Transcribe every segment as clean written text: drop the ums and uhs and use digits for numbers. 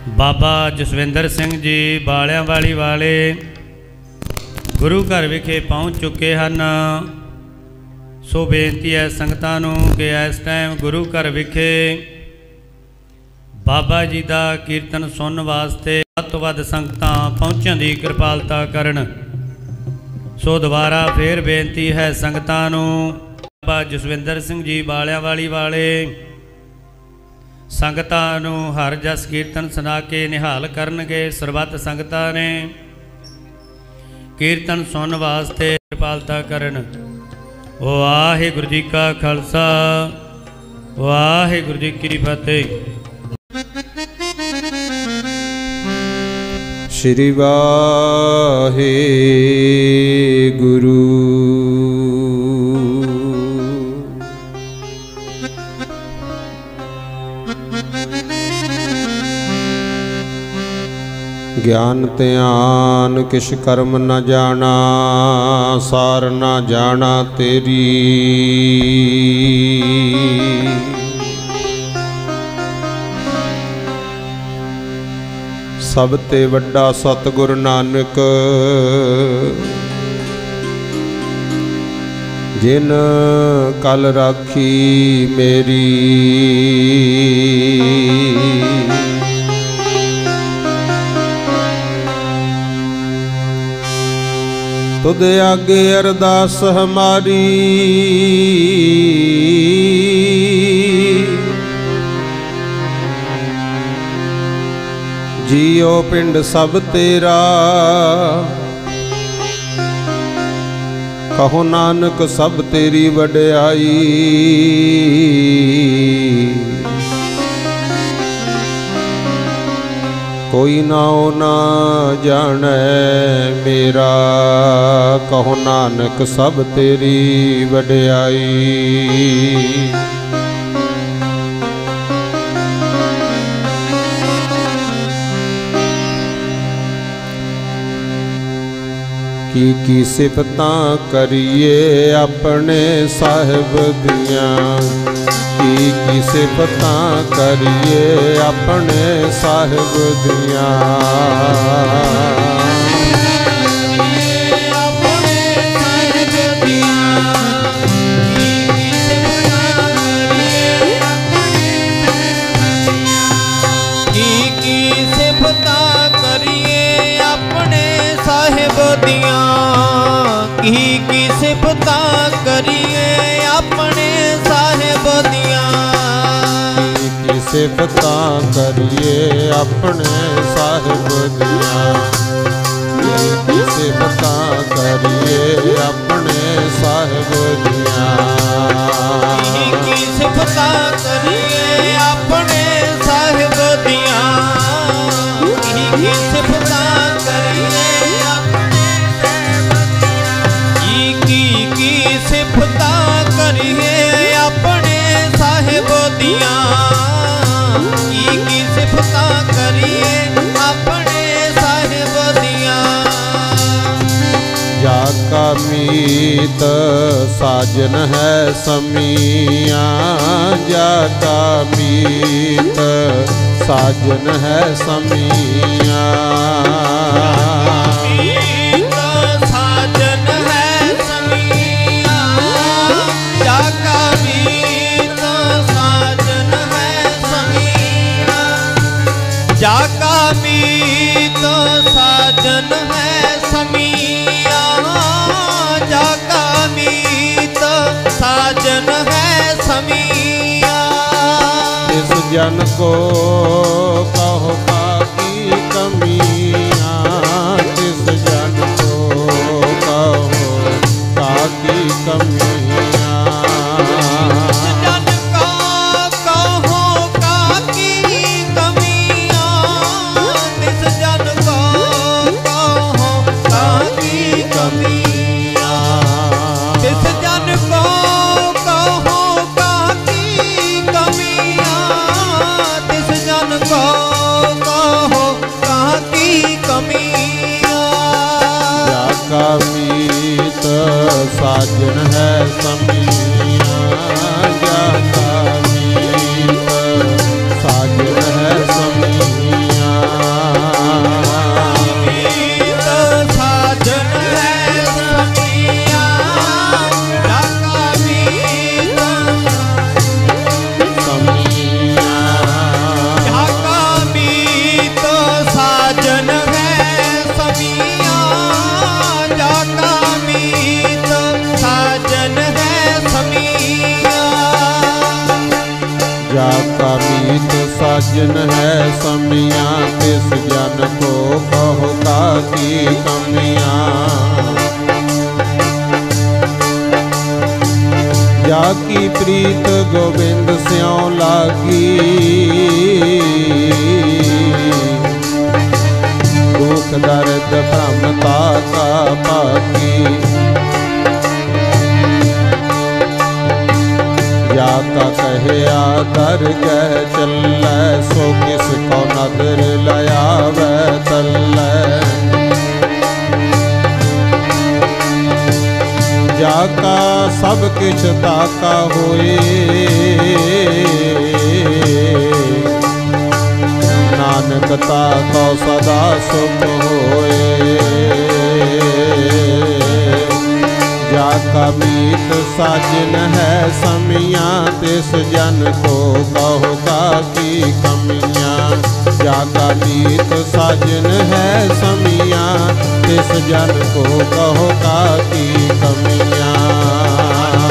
बाबा जसविंदर सिंह जी बालियां वाली वाले गुरु घर विखे पहुँच चुके हैं। सो बेनती है संगतां नूं कि इस टाइम गुरु घर विखे बाबा जी का कीर्तन सुनने वास्ते वध तो वध संगतां पहुँचण की कृपालता करन। सो दोबारा फिर बेनती है संगतां नूं बाबा जसविंदर सिंह जी बालियां वाली वाले संगतां नूं हर जस कीर्तन सुना के निहाल करनगे। सरबत संगतां ने कीर्तन सुन वास्ते कृपालता करन। वाहिगुरू जी का खालसा वाहिगुरू जी की फतेह। श्री वाहिगुरू। ज्ञान ध्यान किश कर्म न जाना, सार न जाना तेरी। सब ते वड्डा सतगुरु नानक, जिन कल राखी मेरी। तुद आगे अरदास हमारी, जियो पिंड सब तेरा। कहो नानक सब तेरी वड्याई। कोई नाओ ना जाने मेरा, कहो नानक सब तेरी वड्याई। की सिफतां करिए अपने साहिब दियां। की सिफतां करिए अपने साहिब दियां। की सिफतां करिए अपने साहिब दियां। की सिफतां करिए अपने साहिब दियां। की सिफतां करिए अपने साहिब दियां। की सिफतां करिए अपने साहिब दियां। की सिफतां करिए सिफतां करिए अपने साहिब दियां। की सिफतां करिए अपने साहिब दियां। जाका मीत साजन है समियां। जाका मीत साजन है समियां। जाका मीत साजन है समिया। जाका मीत साजन है समिया। इस जन को कहो काकी कमियां। इस जन को कहो काकी कमियां। तिस जन साजन है समियाँ तिस जन को कहो काकी कमियाँ। जाकी प्रीत गोविंद स्यों लागी दुख दर्द भ्रमता का पाकी। जाका कहे आदर कह चलै सो किस को नदर लयावे तल्लै। जाका सब किछ ताका होए नानक ताको सदा सुख होए। जाका मीत साजन है समियाँ तिस जन को कहो काकी कमियाँ। जाका मीत साजन है समियाँ तिस जन को कहो काकी कमियाँ।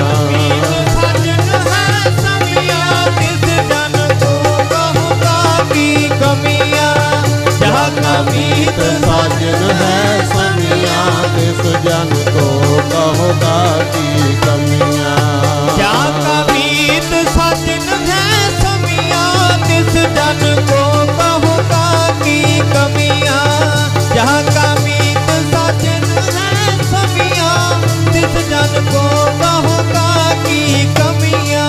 जाका मीत साजन है समियाँ तिस जन को कहो काकी कमियाँ। जाका मीत साजन है समियाँ तिस जन को कहो काकी कमियाँ। जाका मीत साजन है समियाँ तिस जन को कहो काकी कमियाँ। जाका मीत साजन है समियाँ तिस जन को कहो काकी कमियाँ।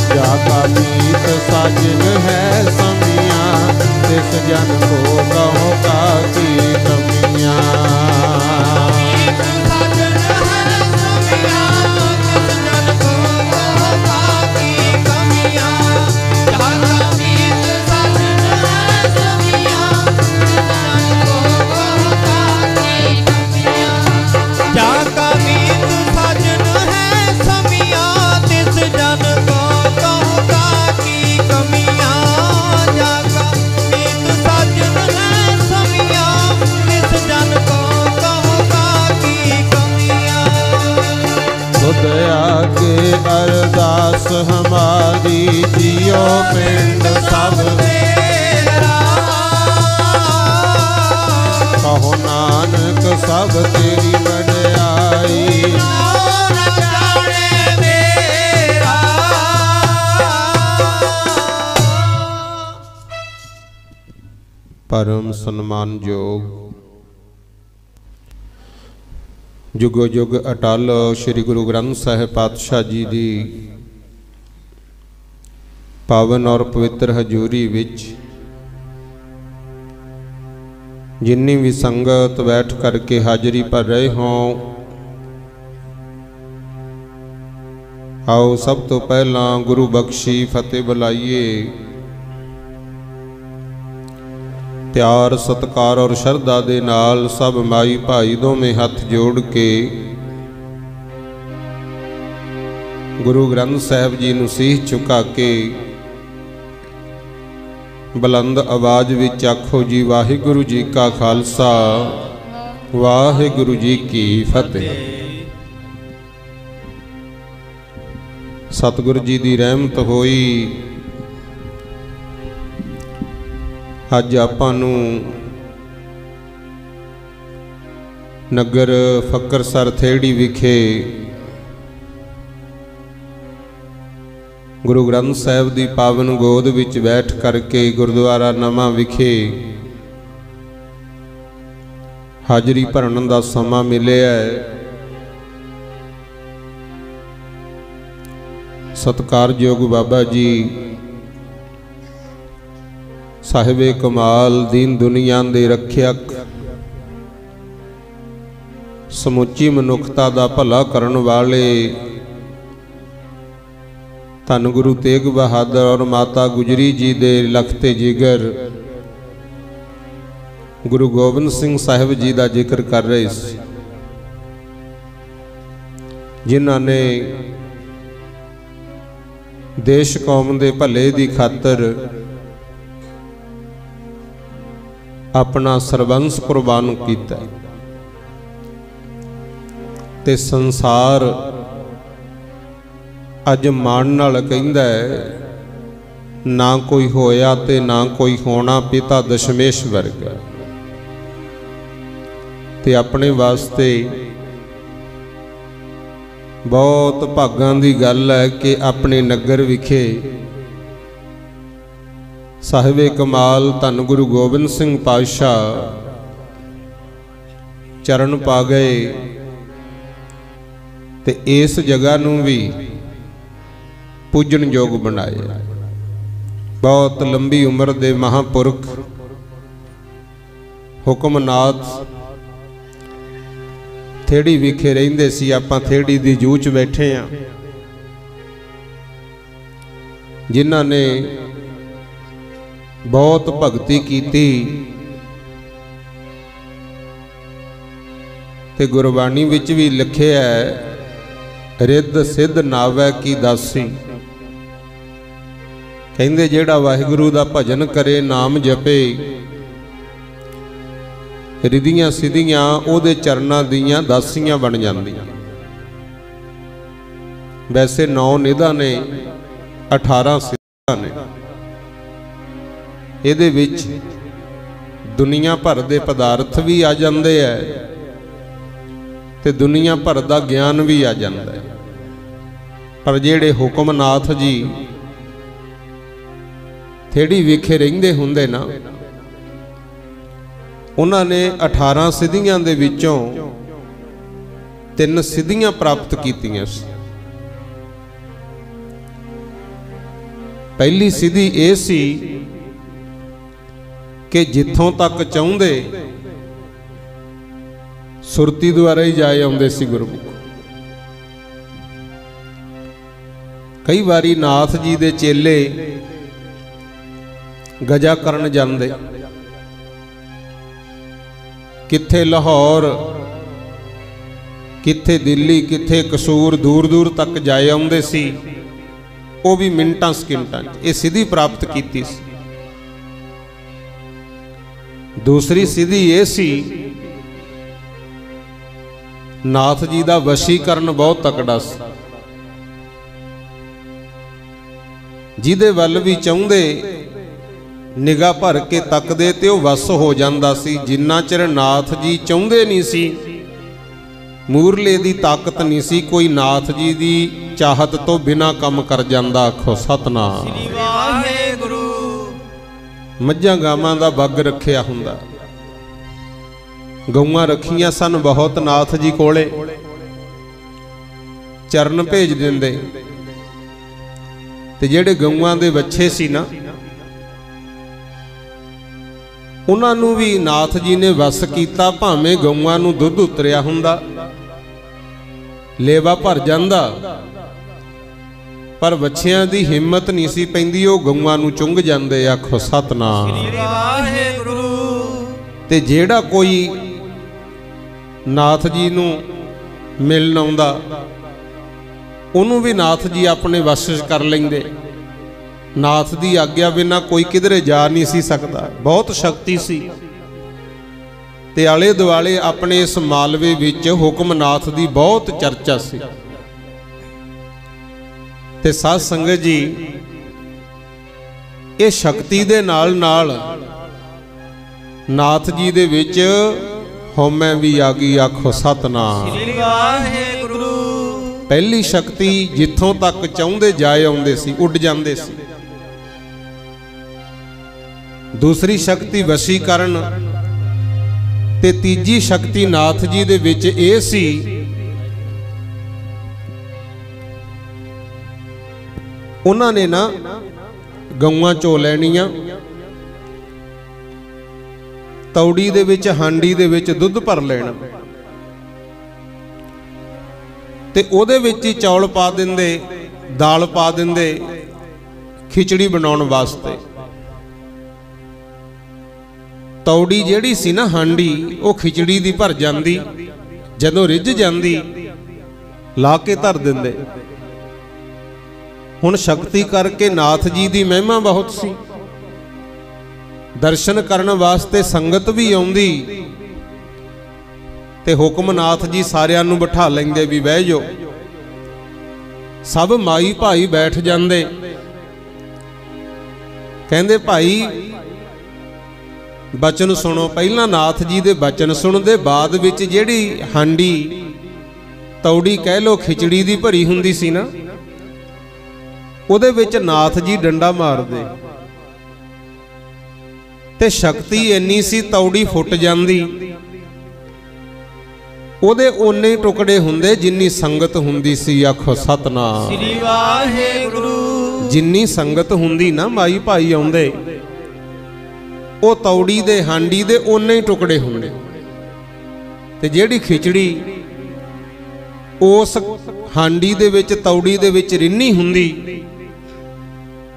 जाका मीत साजन है समियाँ तिस जन को कहो काकी कमियाँ। जाका मीत साजन है समियाँ तिस जन को कहो काकी कमियाँ। जाका मीत साजन है समियाँ तिस जन को कहो काकी कमियाँ। खुद आगे अरदास हमारी जियो पिंड सब कहो नानक सब तेरी वड्याई। परम सन्मान योग जुगो जुग अटल श्री गुरु ग्रंथ साहिब पातशाह जी दी पावन और पवित्र हजूरी विच जिन्नी भी संगत बैठ करके हाजरी पर रहे हों, आओ सब तो पहला गुरु बख्शी फतेह बुलाइए। प्यार सत्कार और श्रद्धा दे नाल सब माई भाई दोवें हथ जोड़ के गुरु ग्रंथ साहिब जी नूं सीह झुका के बुलंद आवाज विच आखो जी वाहिगुरु जी का खालसा वाहिगुरु जी की फतेह। सतगुरु जी दी रहमत होई अज आपां नूं नगर फकरसर थेड़ी विखे गुरु ग्रंथ साहिब दी पावन गोद विच बैठ करके गुरुद्वारा नवा विखे हाजरी भरन दा समा मिलिया है। सत्कारयोग बाबा जी साहिबे कमाल दीन दुनिया दे रखियक समुची मनुखता दा भला करन वाले धन गुरु तेग बहादुर और माता गुजरी जी दे लखते जिगर गुरु गोबिंद सिंह साहिब जी का जिक्र कर रहे सी, जिन्हां ने देश कौम दे भले दी खातर अपना सरबंस कुर्बान किया। ते संसार अज मान नाल कहंदा है, ना कोई होया ते ना कोई होना, पिता दशमेश वर्ग। ते अपने वास्ते बहुत भागां दी गल है कि अपने नगर विखे साहिबे कमाल धन गुरु गोबिंद सिंह पातशाह चरण पा गए ते इस जगह नूं भी पूजन योग बनाया। बहुत लंबी उम्र दे महापुरख हुक्मनाथ थेड़ी विखे रहिंदे सी। आपां थेड़ी दी जूह च बैठे हाँ, जिन्हां ने बहुत भगती कीती ते गुरबाणी विच भी लिखिया है, रिद्ध सिद्ध नावै की दासी। कहंदे जेड़ा वाहिगुरू दा भजन करे, नाम जपे, रिधियां सिधियां ओहदे चरनां दियां दासियां बन जांदियां। वैसे 9 निधा ने, 18 सिद्धां ने। ਇਹਦੇ ਵਿੱਚ ਦੁਨੀਆ ਭਰ ਦੇ ਪਦਾਰਥ ਵੀ ਆ ਜਾਂਦੇ ਐ ਤੇ ਦੁਨੀਆ ਭਰ ਦਾ ਗਿਆਨ ਵੀ ਆ ਜਾਂਦਾ ਹੈ। ਪਰ ਜਿਹੜੇ ਹੁਕਮਨਾਥ ਜੀ ਥੇੜੀ ਵਿਖੇ ਰਹਿੰਦੇ ਹੁੰਦੇ ਨਾ, ਉਹਨਾਂ ਨੇ 18 ਸਿੱਧੀਆਂ ਦੇ ਵਿੱਚੋਂ 3 ਸਿੱਧੀਆਂ ਪ੍ਰਾਪਤ ਕੀਤੀਆਂ ਸੀ। ਪਹਿਲੀ ਸਿੱਧੀ ਇਹ ਸੀ कि जिथों तक चाहुंदे सुरती द्वारा ही जाए आउंदे सी गुरमुख। कई बारी नाथ जी दे चेले गजा करन जांदे, किथे लाहौर, किथे दिल्ली, किथे कसूर, दूर दूर तक जाए आउंदे सी। वो भी मिनटां सकिंटां ये सिद्धि प्राप्त कीती सी। दूसरी सिद्धि ये सी, नाथ जी का वशीकरण बहुत तकड़ा सी। जिहदे वल भी चाहुंदे निगाह भर के तकदे ते वो वस हो जांदा सी। जिन्ना चिर नाथ जी चाहुंदे नहीं सी, मूरले दी ताकत नहीं सी, कोई नाथ जी दी चाहत तो बिना कम कर जांदा। आखो सतनाम। मझां गावां दा बग रखिया हुंदा, गऊआं रखियां सन बहुत नाथ जी कोले। चरण भेज दिंदे ते जेड़े गऊआं दे बच्चे सी ना, उन्हां नूं भी नाथ जी ने वस कीता। भावें गऊआं नूं दुध उतरिया हुंदा, लेवा भर जांदा, पर बच्चियां दी हिम्मत नहीं सी पैंदी, वो गऊआं नूं चुंग जांदे। आखो सतनाम। ते जेड़ा कोई नाथ जी नूं मिलन आउंदा, उहनूं भी नाथ जी अपने वश कर लैंदे। नाथ दी आग्या बिना कोई किधरे जा नहीं सी सकदा। बहुत शक्ति सी। ते आले दुआले अपने इस मालवे विच हुक्मनाथ दी बहुत चर्चा सी। ते साध संगत जी, ये शक्ति दे नाल नाल नाथ जी दे विच हौमै भी आ गई। आखो सतनाम। पहली शक्ति जिथों तक चाहुंदे जाए आउंदे सी, उड़ जांदे सी। दूसरी शक्ति वशीकरण ते तीजी शक्ति नाथ जी दे विच ए सी, उन्हां ने ना गऊआं चो लैणियां, तौड़ी दे विच हांडी दे विच दुध भर लेना ते ओहदे विच ही चौल पा दिंदे, दाल पा दिंदे खिचड़ी बनाउण वास्ते। तौड़ी जिहड़ी सी ना हांडी, वो खिचड़ी दी भर जांदी। जदों रिझ जांदी ला के धर दिंदे। हुण शक्ति करके नाथ जी दी महिमा बहुत सी। दर्शन करन वास्ते संगत भी आउंदी ਤੇ ਹੁਕਮਨਾਥ ਜੀ ਸਾਰਿਆਂ ਨੂੰ ਬਿਠਾ ਲੈਂਦੇ ਵੀ ਬਹਿ ਜਾਓ। ਸਭ ਮਾਈ ਭਾਈ ਬੈਠ ਜਾਂਦੇ। ਕਹਿੰਦੇ ਭਾਈ ਬਚਨ ਸੁਣੋ। ਪਹਿਲਾਂ ਨਾਥ ਜੀ ਦੇ ਬਚਨ ਸੁਣਦੇ, ਬਾਅਦ ਵਿੱਚ ਜਿਹੜੀ ਹਾਂਡੀ ਤੌੜੀ ਕਹਿ ਲੋ ਖਿਚੜੀ ਦੀ ਭਰੀ ਹੁੰਦੀ ਸੀ ਨਾ, ਉਹਦੇ ਵਿੱਚ ਨਾਥ ਜੀ ਡੰਡਾ ਮਾਰਦੇ ਤੇ ਸ਼ਕਤੀ ਇੰਨੀ ਸੀ ਤੌੜੀ ਫੁੱਟ ਜਾਂਦੀ। ਉਹਦੇ ਓਨੇ ਟੁਕੜੇ ਹੁੰਦੇ ਜਿੰਨੀ ਸੰਗਤ ਹੁੰਦੀ ਸੀ। ਆਖੋ ਸਤਨਾਮ ਸ੍ਰੀ ਵਾਹਿਗੁਰੂ। ਜਿੰਨੀ ਸੰਗਤ ਹੁੰਦੀ ਨਾ ਮਾਈ ਭਾਈ ਆਉਂਦੇ, ਉਹ ਤੌੜੀ ਦੇ ਹਾਂਡੀ ਦੇ ਓਨੇ ਹੀ ਟੁਕੜੇ ਹੁੰਦੇ। ਤੇ ਜਿਹੜੀ ਖਿਚੜੀ ਉਸ ਹਾਂਡੀ ਦੇ ਵਿੱਚ ਤੌੜੀ ਦੇ ਵਿੱਚ ਰਿੰਨੀ ਹੁੰਦੀ,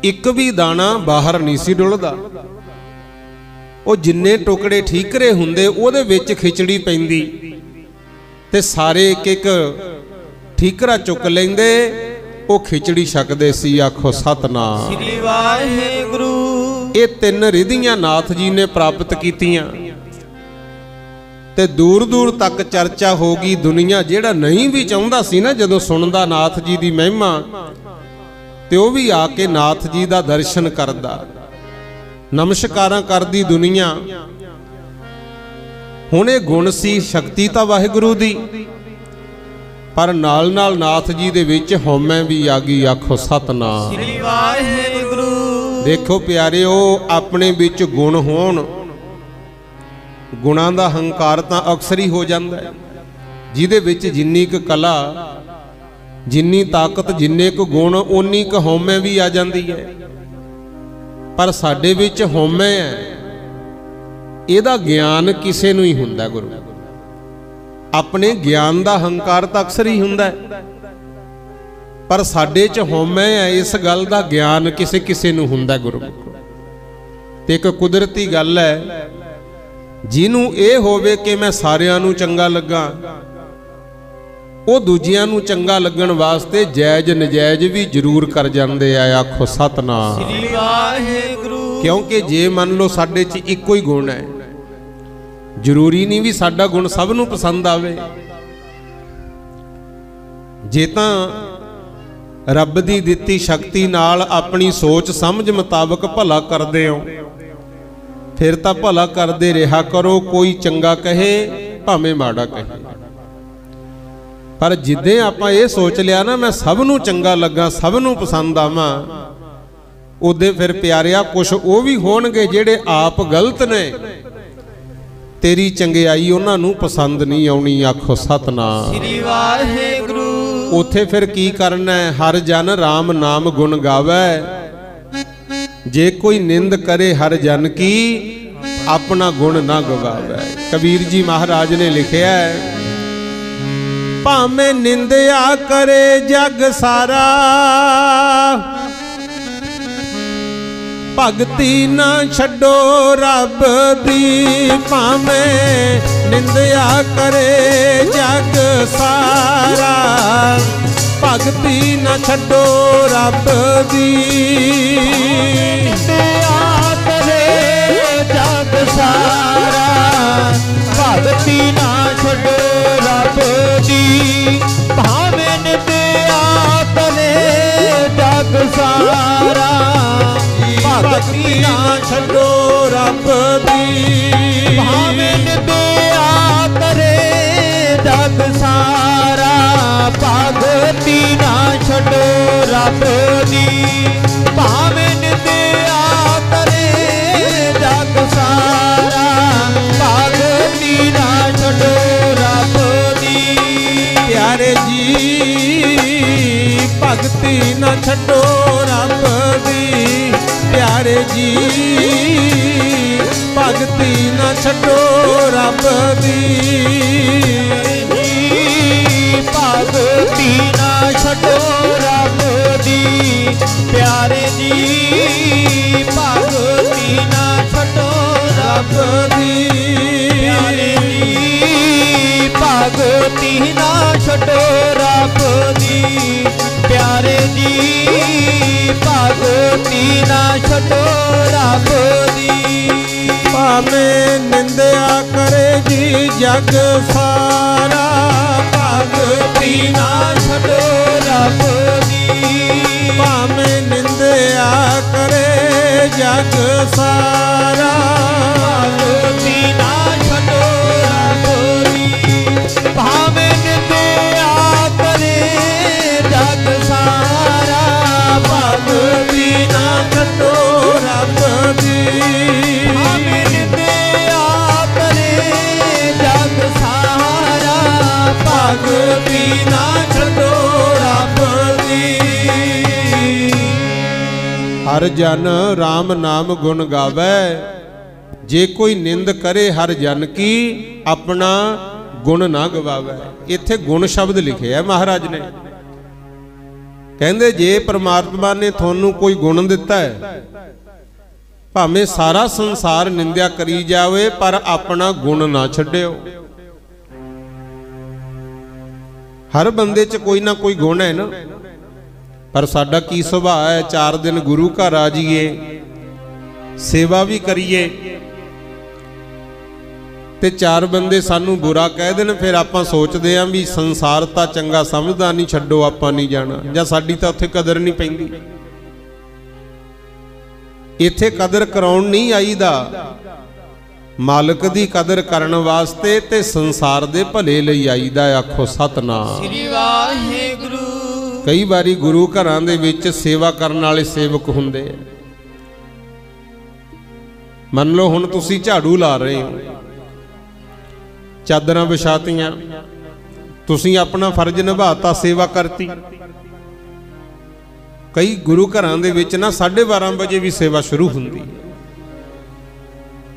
ਇੱਕ ਵੀ ਦਾਣਾ ਬਾਹਰ ਨਹੀਂ ਸੀ ਡੁੱਲਦਾ। ਉਹ ਜਿੰਨੇ ਟੁਕੜੇ ਠੀਕਰੇ ਹੁੰਦੇ ਉਹਦੇ ਵਿੱਚ ਖਿਚੜੀ ਪੈਂਦੀ ਤੇ ਸਾਰੇ ਇੱਕ ਇੱਕ ਠੀਕਰਾ ਚੁੱਕ ਲੈਂਦੇ, ਉਹ ਖਿਚੜੀ ਛਕਦੇ ਸੀ। ਆਖੋ ਸਤਨਾਮ ਸ੍ਰੀ ਵਾਹਿਗੁਰੂ। ਇਹ ਤਿੰਨ ਰਿਧੀਆਂ ਨਾਥ ਜੀ ਨੇ ਪ੍ਰਾਪਤ ਕੀਤੀਆਂ ਤੇ ਦੂਰ ਦੂਰ ਤੱਕ ਚਰਚਾ ਹੋ ਗਈ। ਦੁਨੀਆ ਜਿਹੜਾ ਨਹੀਂ ਵੀ ਚਾਹੁੰਦਾ ਸੀ ਨਾ, ਜਦੋਂ ਸੁਣਦਾ ਨਾਥ ਜੀ ਦੀ ਮਹਿਮਾ, ਤੇ ਉਹ ਵੀ ਆ ਕੇ ਨਾਥ ਜੀ ਦਾ ਦਰਸ਼ਨ ਕਰਦਾ, ਨਮਸਕਾਰਾਂ ਕਰਦੀ ਦੁਨੀਆ। ਹੁਣ ਇਹ ਗੁਣ ਸੀ, ਸ਼ਕਤੀ ਤਾਂ ਵਾਹਿਗੁਰੂ ਦੀ, ਪਰ ਨਾਲ ਨਾਲ ਨਾਥ ਜੀ ਦੇ ਵਿੱਚ ਹਉਮੈ ਵੀ ਆ ਗਈ। ਆਖੋ ਸਤਨਾਮ ਸ੍ਰੀ ਵਾਹਿਗੁਰੂ। ਦੇਖੋ ਪਿਆਰਿਓ, ਆਪਣੇ ਵਿੱਚ ਗੁਣ ਹੋਣ, ਗੁਣਾਂ ਦਾ ਹੰਕਾਰ ਤਾਂ ਅਕਸਰ ਹੀ ਹੋ ਜਾਂਦਾ ਹੈ। ਜਿਹਦੇ ਵਿੱਚ ਜਿੰਨੀ ਕੁ ਕਲਾ, ਜਿੰਨੀ ਤਾਕਤ, ਜਿੰਨੇ ਕੁ ਗੁਣ, ਓਨੀ ਕੁ ਹਉਮੈ ਵੀ ਆ ਜਾਂਦੀ ਹੈ। ਪਰ ਸਾਡੇ ਵਿੱਚ ਹਉਮੈ ਹੈ, ਇਹਦਾ ਗਿਆਨ ਕਿਸੇ ਨੂੰ ਹੀ ਹੁੰਦਾ। ਗੁਰੂ ਆਪਣੇ ਗਿਆਨ ਦਾ ਹੰਕਾਰ ਤਾਂ ਅਕਸਰ ਹੀ ਹੁੰਦਾ ਹੈ, ਪਰ ਸਾਡੇ 'ਚ ਹਉਮੈ ਹੈ, ਇਸ ਗੱਲ ਦਾ ਗਿਆਨ ਕਿਸੇ ਕਿਸੇ ਨੂੰ ਹੁੰਦਾ। ਗੁਰੂ ਤੇ ਇੱਕ ਕੁਦਰਤੀ ਗੱਲ ਹੈ, ਜਿਹਨੂੰ ਇਹ ਹੋਵੇ ਕਿ ਮੈਂ ਸਾਰਿਆਂ ਨੂੰ ਚੰਗਾ ਲੱਗਾ, ਉਹ ਦੂਜਿਆਂ ਨੂੰ ਚੰਗਾ ਲੱਗਣ ਵਾਸਤੇ ਜਾਇਜ਼ ਨਜਾਇਜ਼ ਵੀ ਜ਼ਰੂਰ ਕਰ ਜਾਂਦੇ ਆ। ਆਖੋ ਸਤਨਾਮ ਸ੍ਰੀ ਵਾਹਿਗੁਰੂ। ਕਿਉਂਕਿ ਜੇ ਮੰਨ ਲਓ ਸਾਡੇ 'ਚ ਇੱਕੋ ਹੀ ਗੁਣ ਹੈ, ਜ਼ਰੂਰੀ ਨਹੀਂ ਵੀ ਸਾਡਾ ਗੁਣ ਸਭ ਨੂੰ ਪਸੰਦ ਆਵੇ। ਜੇ ਤਾਂ ਰੱਬ ਦੀ ਦਿੱਤੀ ਸ਼ਕਤੀ ਨਾਲ ਆਪਣੀ ਸੋਚ ਸਮਝ ਮੁਤਾਬਕ ਭਲਾ ਕਰਦੇ ਹੋ, ਫਿਰ ਤਾਂ ਭਲਾ ਕਰਦੇ ਰਿਹਾ ਕਰੋ। ਕੋਈ ਚੰਗਾ ਕਹੇ ਭਾਵੇਂ ਮਾੜਾ ਕਹੇ, ਪਰ ਜਿੱਦੇ ਆਪਾਂ ਇਹ ਸੋਚ ਲਿਆ ਨਾ ਮੈਂ ਸਭ ਨੂੰ ਚੰਗਾ ਲੱਗਾ, ਸਭ ਨੂੰ ਪਸੰਦ ਆਵਾਂ, ਉਹਦੇ ਫਿਰ ਪਿਆਰਿਆ ਕੁਛ ਉਹ ਵੀ ਹੋਣਗੇ ਜਿਹੜੇ ਆਪ ਗਲਤ ਨੇ, ਤੇਰੀ ਚੰਗਿਆਈ ਉਹਨਾਂ ਨੂੰ ਪਸੰਦ ਨਹੀਂ ਆਉਣੀ। ਆਖੋ ਸਤਨਾਮ ਸ੍ਰੀ ਵਾਹਿਗੁਰੂ। ਉਥੇ ਫਿਰ ਕੀ ਕਰਨਾ ਹੈ? ਹਰ ਜਨ ਰਾਮ ਨਾਮ ਗੁਣ ਗਾਵੇ, ਜੇ ਕੋਈ ਨਿੰਦ ਕਰੇ ਹਰ ਜਨ ਕੀ, ਆਪਣਾ ਗੁਣ ਨਾ ਗਵਾਵੇ। ਕਬੀਰ ਜੀ ਮਹਾਰਾਜ ਨੇ ਲਿਖਿਆ ਹੈ, ਭਾਵੇਂ ਨਿੰਦਿਆ ਕਰੇ ਜਗ ਸਾਰਾ, ਭਗਤੀ ਨਾ ਛੱਡੋ ਰੱਬ ਦੀ। ਭਾਵੇਂ ਨਿੰਦਿਆ ਕਰੇ ਜਗ ਸਾਰਾ, ਭਗਤੀ ਨਾ ਛੱਡੋ ਰੱਬ ਦੀ। ਨਿੰਦਿਆ ਕਰੇ ਜਗ ਸਾਰਾ, ਭਗਤੀ ਨਾ ਛੱਡੋ ਰੱਬ ਦੀ। ਭਾਵੇਂ ਨਿੰਦਿਆ ਕਰੇ ਜਗ ਸਾਰਾ, ਭਗਤੀ ਨਾ ਛੱਡੋ ਰੱਬ ਦੀ। ਭਾਵੇਂ ਨਿੰਦਿਆ ਕਰੇ ਜਗ ਸਾਰਾ, ਭਗਤੀ ਨਾ ਛੱਡੋ ਰੱਬ ਦੀ। ਭਾਵੇਂ ਨਿੰਦਿਆ ਕਰੇ ਜਗ ਸਾਰਾ, ਭਗਤੀ ਨਾ ਛੱਡੋ ਰੱਬ ਦੀ। ਪਿਆਰੇ ਜੀ ਭਗਤੀ ਨਾ ਛੱਡੋ ਰੱਬ ਦੀ। ਪਿਆਰੇ ਜੀ ਭਗਤੀ ਨਾ ਛੱਡੋ ਰੱਬ ਦੀ। ਭਗਤੀ ਨਾ ਛੱਡੋ ਰੱਬ ਦੀ। ਪਿਆਰੇ ਜੀ ਭਗਤੀ ਨਾ ਛੱਡੋ ਰੱਬ ਦੀ। ਪਿਆਰੇ ਜੀ ਭਗਤੀ ਨਾ ਛੱਡੋ ਰੱਬ ਦੀ। ਪਿਆਰੇ ਜੀ ਭਗਤੀ ਨਾ ਛੱਡੋ ਰੱਬ ਦੀ। ਭਾਵੇਂ ਨਿੰਦਿਆ ਕਰੇ ਜੀ ਜਗ ਸਾਰਾ, ਭਗਤੀ ਨਾ ਛੱਡੋ ਰੱਬ ਦੀ। ਭਾਵੇਂ ਨਿੰਦਿਆ ਕਰੇ ਜਗ ਸਾਰਾ, ਭਗਤੀ ਨਾ ਛੱਡੋ ਰੱਬ ਦੀ। ਭਾਵੇਂ ਨਿੰਦਿਆ ਕਰੇ ਜਗ ਸਾਰਾ, ਭਗਤੀ ਨਾ ਛੱਡੋ ਰੱਬ ਦੀ। ਭਾਵੇਂ ਨਿੰਦਿਆ ਕਰੇ ਜਗ ਸਾਰਾ, ਭਗਤੀ ਨਾ ਛੱਡੋ ਰੱਬ ਦੀ। ਹਰ ਜਨ ਰਾਮ ਨਾਮ ਗੁਣ ਗਾਵੇ, ਜੇ ਕੋਈ ਨਿੰਦ ਕਰੇ ਹਰ ਜਨ ਕੀ, ਆਪਣਾ ਗੁਣ ਨਾ ਗਵਾਵੇ। ਇੱਥੇ ਗੁਣ ਸ਼ਬਦ ਲਿਖਿਆ ਮਹਾਰਾਜ ਨੇ। ਕਹਿੰਦੇ ਜੇ ਪ੍ਰਮਾਤਮਾ ਨੇ ਤੁਹਾਨੂੰ ਕੋਈ ਗੁਣ ਦਿੱਤਾ ਹੈ, ਭਾਵੇਂ ਸਾਰਾ ਸੰਸਾਰ ਨਿੰਦਿਆ ਕਰੀ ਜਾਵੇ, ਪਰ ਆਪਣਾ ਗੁਣ ਨਾ ਛੱਡਿਓ। ਹਰ ਬੰਦੇ 'ਚ ਕੋਈ ਨਾ ਕੋਈ ਗੁਣ ਹੈ ਨਾ, ਪਰ ਸਾਡਾ ਕੀ ਸੁਭਾਅ ਹੈ, 4 ਦਿਨ ਗੁਰੂ ਘਰ ਆ ਜਾਈਏ, ਸੇਵਾ ਵੀ ਕਰੀਏ, ਤੇ 4 ਬੰਦੇ ਸਾਨੂੰ ਬੁਰਾ ਕਹਿ ਦੇਣ, ਫਿਰ ਆਪਾਂ ਸੋਚਦੇ ਆਂ ਵੀ ਸੰਸਾਰ ਤਾਂ ਚੰਗਾ ਸਮਝਦਾ ਨਹੀਂ, ਛੱਡੋ ਆਪਾਂ ਨਹੀਂ ਜਾਣਾ, ਜਾਂ ਸਾਡੀ ਤਾਂ ਉੱਥੇ ਕਦਰ ਨਹੀਂ ਪੈਂਦੀ। ਇੱਥੇ ਕਦਰ ਕਰਾਉਣ ਨਹੀਂ ਆਈਦਾ, ਮਾਲਕ ਦੀ ਕਦਰ ਕਰਨ ਵਾਸਤੇ ਤੇ ਸੰਸਾਰ ਦੇ ਭਲੇ ਲਈ ਆਈਦਾ। ਆਖੋ ਸਤਨਾਮ ਸ੍ਰੀ ਵਾਹਿਗੁਰੂ। ਕਈ ਵਾਰੀ ਗੁਰੂ ਘਰਾਂ ਦੇ ਵਿੱਚ ਸੇਵਾ ਕਰਨ ਵਾਲੇ ਸੇਵਕ ਹੁੰਦੇ ਆ। ਮੰਨ ਲਓ ਹੁਣ ਤੁਸੀਂ ਝਾੜੂ ਲਾ ਰਹੇ ਹੋ, ਚਾਦਰਾਂ ਵਿਛਾਤੀਆਂ, ਤੁਸੀਂ ਆਪਣਾ ਫਰਜ਼ ਨਿਭਾਤਾ, ਸੇਵਾ ਕਰਤੀ। ਕਈ ਗੁਰੂ ਘਰਾਂ ਦੇ ਵਿੱਚ ਨਾ 12:30 ਵਜੇ ਵੀ ਸੇਵਾ ਸ਼ੁਰੂ ਹੁੰਦੀ ਹੈ,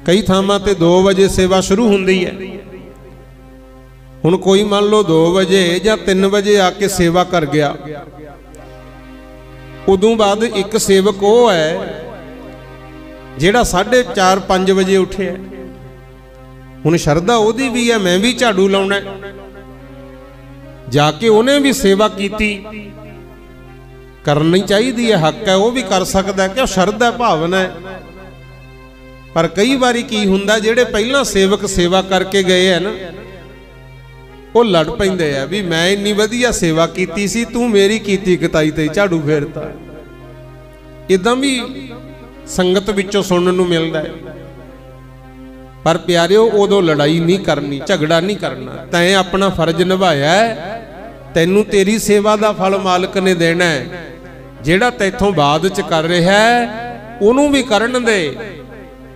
ਕਈ ਥਾਵਾਂ ਤੇ 2 ਵਜੇ ਸੇਵਾ ਸ਼ੁਰੂ ਹੁੰਦੀ ਹੈ। ਹੁਣ ਕੋਈ ਮੰਨ ਲਓ 2 ਵਜੇ ਜਾਂ 3 ਵਜੇ ਆ ਕੇ ਸੇਵਾ ਕਰ ਗਿਆ, ਉਦੋਂ ਬਾਅਦ ਇੱਕ ਸੇਵਕ ਉਹ ਹੈ ਜਿਹੜਾ 4:30 5 ਵਜੇ ਉੱਠਿਆ। ਹੁਣ ਸ਼ਰਧਾ ਉਹਦੀ ਵੀ ਹੈ, ਮੈਂ ਵੀ ਝਾੜੂ ਲਾਉਣਾ, ਜਾ ਕੇ ਉਹਨੇ ਵੀ ਸੇਵਾ ਕੀਤੀ, ਕਰਨੀ ਚਾਹੀਦੀ ਹੈ, ਹੱਕ ਹੈ, ਉਹ ਵੀ ਕਰ ਸਕਦਾ ਕਿ ਉਹ ਸ਼ਰਧਾ ਭਾਵਨਾ ਹੈ। ਪਰ ਕਈ ਵਾਰੀ ਕੀ ਹੁੰਦਾ, ਜਿਹੜੇ ਪਹਿਲਾਂ ਸੇਵਕ ਸੇਵਾ ਕਰਕੇ ਗਏ ਹੈ ਨਾ, ਉਹ ਲੜ ਪੈਂਦੇ ਆ ਵੀ ਮੈਂ ਇੰਨੀ ਵਧੀਆ ਸੇਵਾ ਕੀਤੀ ਸੀ, ਤੂੰ ਮੇਰੀ ਕੀਤੀ ਕਤਾਈ ਤੇ ਝਾੜੂ ਫੇਰਤਾ। ਇਦਾਂ ਵੀ ਸੰਗਤ ਵਿੱਚੋਂ ਸੁਣਨ ਨੂੰ ਮਿਲਦਾ ਹੈ। ਪਰ ਪਿਆਰਿਓ, ਉਦੋਂ ਲੜਾਈ ਨਹੀਂ ਕਰਨੀ, ਝਗੜਾ ਨਹੀਂ ਕਰਨਾ। ਤੈਂ ਆਪਣਾ ਫਰਜ਼ ਨਿਭਾਇਆ, ਤੈਨੂੰ ਤੇਰੀ ਸੇਵਾ ਦਾ ਫਲ ਮਾਲਕ ਨੇ ਦੇਣਾ ਹੈ। ਜਿਹੜਾ ਤੈਥੋਂ ਬਾਅਦ ਚ ਕਰ ਰਿਹਾ ਹੈ ਉਹਨੂੰ ਵੀ ਕਰਨ ਦੇ,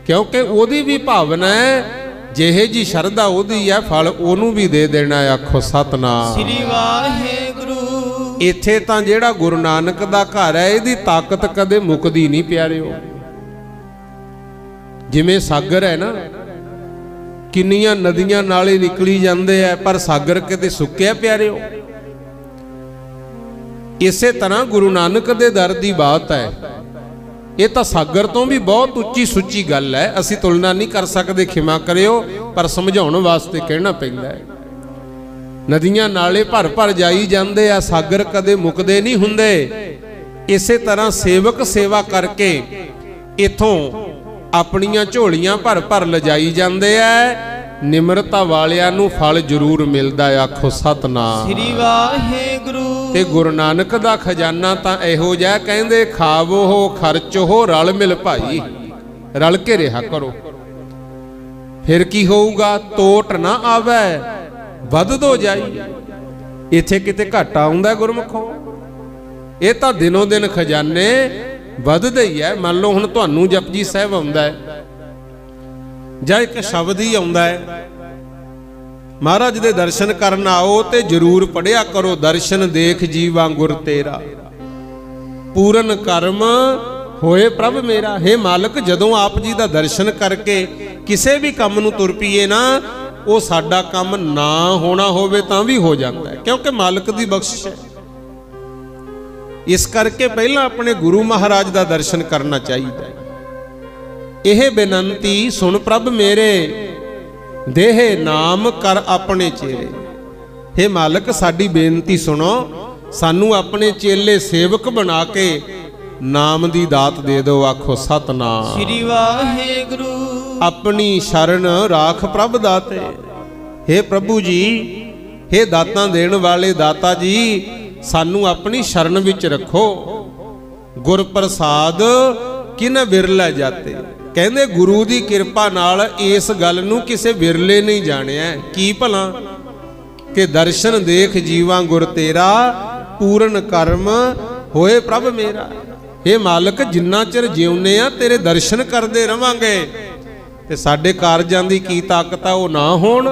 ਕਿਉਂਕਿ ਉਹਦੀ ਵੀ ਭਾਵਨਾ ਹੈ, ਜਿਹੇ ਜੀ ਸ਼ਰਧਾ ਉਹਦੀ ਹੈ, ਫਲ ਉਹਨੂੰ ਵੀ ਦੇ ਦੇਣਾ। ਆਖੋ ਸਤਨਾਮ ਸ੍ਰੀ ਵਾਹਿਗੁਰੂ। ਇੱਥੇ ਤਾਂ ਜਿਹੜਾ ਗੁਰੂ ਨਾਨਕ ਦਾ ਘਰ ਹੈ, ਇਹਦੀ ਤਾਕਤ ਕਦੇ ਮੁੱਕਦੀ ਨਹੀਂ ਪਿਆਰਿਓ। ਜਿਵੇਂ ਸਾਗਰ ਹੈ ਨਾ, ਕਿੰਨੀਆਂ ਨਦੀਆਂ ਨਾਲੇ ਨਿਕਲੀ ਜਾਂਦੇ ਆ, ਪਰ ਸਾਗਰ ਕਿਤੇ ਸੁੱਕਿਆ ਪਿਆਰਿਓ। ਇਸੇ ਤਰ੍ਹਾਂ ਗੁਰੂ ਨਾਨਕ ਦੇ ਦਰ ਦੀ ਬਾਤ ਹੈ। ਇਹ ਤਾਂ ਸਾਗਰ ਤੋਂ ਵੀ ਬਹੁਤ ਉੱਚੀ ਸੁੱਚੀ ਗੱਲ ਹੈ, ਅਸੀਂ ਤੁਲਨਾ ਨਹੀਂ ਕਰ ਸਕਦੇ, ਖਿਮਾ ਕਰਿਓ, ਪਰ ਸਮਝਾਉਣ ਵਾਸਤੇ ਕਹਿਣਾ ਪੈਂਦਾ ਹੈ। ਨਦੀਆਂ ਨਾਲੇ ਭਰ ਭਰ ਜਾਈ ਜਾਂਦੇ ਆ, ਸਾਗਰ ਕਦੇ ਮੁੱਕਦੇ ਨਹੀਂ ਹੁੰਦੇ। ਇਸੇ ਤਰ੍ਹਾਂ ਸੇਵਕ ਸੇਵਾ ਕਰਕੇ ਇਥੋਂ ਆਪਣੀਆਂ ਝੋਲੀਆਂ ਭਰ ਭਰ ਲਿਜਾਈ ਜਾਂਦੇ ਆ। ਨਿਮਰਤਾ ਵਾਲਿਆਂ ਨੂੰ ਫਲ ਜ਼ਰੂਰ ਮਿਲਦਾ। ਆਖੋ ਸਤਨਾਮ ਸ੍ਰੀ ਵਾਹਿਗੁਰੂ। ਤੇ ਗੁਰੂ ਨਾਨਕ ਦਾ ਖਜ਼ਾਨਾ ਤਾਂ ਇਹੋ ਜਿਹਾ, ਕਹਿੰਦੇ ਖਾਵੋ ਹੋ ਖਰਚੋ ਰਲ ਮਿਲ ਭਾਈ, ਰਲ ਕੇ ਰਿਹਾ ਕਰੋ, ਫਿਰ ਕੀ ਹੋਊਗਾ, ਟੋਟ ਨਾ ਆਵੇ ਵੱਧਦੋ ਜਾਈ। ਇੱਥੇ ਕਿਤੇ ਘਾਟਾ ਆਉਂਦਾ ਗੁਰਮੁਖੋ? ਇਹ ਤਾਂ ਦਿਨੋਂ ਦਿਨ ਖਜ਼ਾਨੇ ਵੱਧਦੇ ਹੀ ਹੈ। ਮੰਨ ਲਓ ਹੁਣ ਤੁਹਾਨੂੰ ਜਪਜੀ ਸਾਹਿਬ ਆਉਂਦਾ ਹੈ, ਜਾਂ ਇੱਕ ਸ਼ਬਦ ਹੀ ਆਉਂਦਾ ਹੈ, ਮਹਾਰਾਜ ਦੇ ਦਰਸ਼ਨ ਕਰਨ ਆਓ ਤੇ ਜਰੂਰ ਪੜਿਆ ਕਰੋ, ਦਰਸ਼ਨ ਦੇਖ ਜੀਵਾਂ ਗੁਰ ਤੇਰਾ, ਪੂਰਨ ਕਰਮ ਹੋਏ ਪ੍ਰਭ ਮੇਰਾ। ਹੇ ਮਾਲਕ, ਜਦੋਂ ਆਪ ਜੀ ਦਾ ਦਰਸ਼ਨ ਕਰਕੇ ਕਿਸੇ ਵੀ ਕੰਮ ਨੂੰ ਤੁਰ ਪਈਏ ਨਾ, ਉਹ ਸਾਡਾ ਕੰਮ ਨਾ ਹੋਣਾ ਹੋਵੇ ਤਾਂ ਵੀ ਹੋ ਜਾਂਦਾ ਹੈ, ਕਿਉਂਕਿ ਮਾਲਕ ਦੀ ਬਖਸ਼ਿਸ਼ ਹੈ। ਇਸ ਕਰਕੇ ਪਹਿਲਾਂ ਆਪਣੇ ਗੁਰੂ ਮਹਾਰਾਜ ਦਾ ਦਰਸ਼ਨ ਕਰਨਾ ਚਾਹੀਦਾ ਹੈ। ਇਹ ਬੇਨੰਤੀ ਸੁਣ ਪ੍ਰਭ ਮੇਰੇ, ਦੇਹ ਨਾਮ ਕਰ ਆਪਣੇ ਚੇਲੇ। हे ਮਾਲਕ, ਸਾਡੀ ਬੇਨਤੀ ਸੁਣੋ, ਸਾਨੂੰ ਆਪਣੇ ਚੇਲੇ ਸੇਵਕ ਬਣਾ ਕੇ ਨਾਮ ਦੀ ਦਾਤ ਦੇ ਦਿਓ। ਆਖੋ ਸਤਨਾਮ ਸ੍ਰੀ ਵਾਹਿਗੁਰੂ। ਆਪਣੀ ਸ਼ਰਨ ਰਾਖ ਪ੍ਰਭ ਦਾਤੇ। हे ਪ੍ਰਭੂ ਜੀ, हे दातां देण वाले दाता जी सानू अपनी शरण विच रखो। गुर प्रसाद किन विरले जाते। कहंदे गुरु दी किरपा नाल इस गल नूं किसे विरले नहीं जाणिया की भला कि दर्शन देख जीवां गुर तेरा पूर्ण कर्म होए प्रभ मेरा। हे मालिक जिन्ना चिर जिउने आ तेरे दर्शन करदे रवांगे ते साडे कारजां दी की ताकत आ ओह ना होण।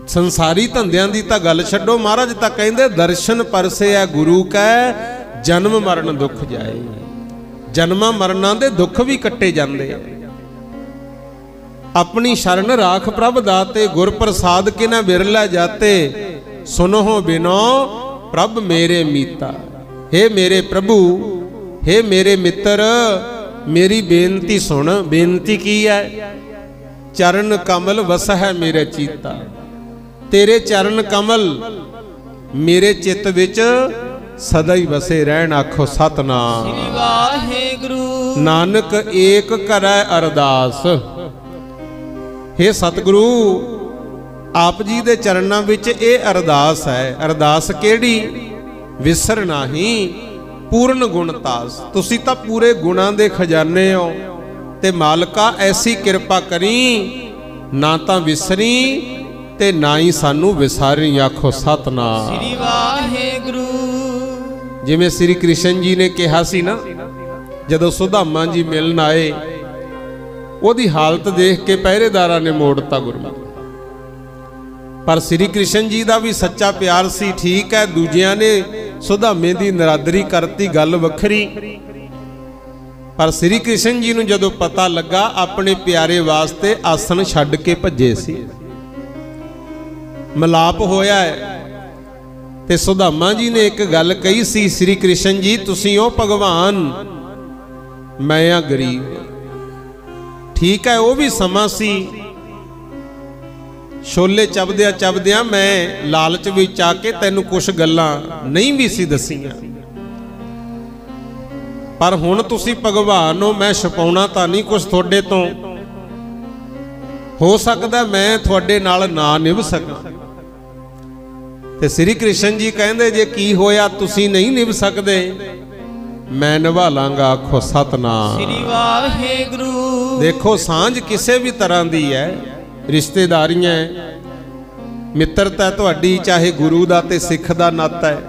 संसारी धंधियां दी तां गल छड्डो, महाराज तां कहंदे दर्शन परसे है गुरु कै जन्म मरण दुख जाए। जन्मां मरनां दे दुख भी कट्टे जांदे। अपनी शरण राख प्रभ दाते गुर प्रसाद के न विरला जाते। सुनो बिनो प्रभ मेरे मीता। हे मेरे प्रभु, हे मेरे मित्र, मेरी बेनती सुन। बेनती की है? चरण कमल वस है मेरे चीता। तेरे चरण कमल मेरे चित्त विच सदा ही वसे रहन। आखो सतनाम। श्री वाहेगुरु। नानक एक करै अरदास। हे सतगुरु आप जी दे चरणां विच ये अरदास है। अरदास केड़ी? विसर नाही पूर्ण गुणतास। तुसी तां पूरे गुणां दे खजाने हो ते मालका ऐसी किरपा करी ना तां विसरी ते ना ही सानू विसारी। आखो सतनाम। श्री वाहेगुरु। जिवें श्री कृष्ण जी ने कहा सी ना, जदों सुदामा जी मिलन आए ओदी हालत देख के पहरेदारा ने मोड़ता गुरमत। पर श्री कृष्ण जी का भी सच्चा प्यार सी। ठीक है, दूजिया ने सुदामे दी नरादरी करती, गल वखरी। पर श्री कृष्ण जी नूं जदों पता लगा अपने प्यारे वास्ते आसन छड्ड के भजे सी। मिलाप होया है ते सुदामा जी ने एक गल कही सी, श्री कृष्ण जी तुसीं ओ भगवान, मैं आ गरीब। ठीक है, वो भी समा सी। छोले चबदिया चबदिया मैं लालच विच आके तैनूं कुछ गल्लां नहीं भी सी दसियां। पर हुण तुसीं भगवान हो, मैं छुपाउणा तां नहीं कुछ तुहाडे तो। हो सकदा मैं तुहाडे नाल ना निभ सकां। ते श्री कृष्ण जी कहंदे जे की होया तुसी नहीं निभ सकदे, मैं निभा लांगा। आखो सतनाम। श्री वाहेगुरु। देखो सांझ किसे भी तरह दी है, रिश्तेदारियां मित्रता तुहाडी चाहे गुरु दा ते सिख दा नाता है।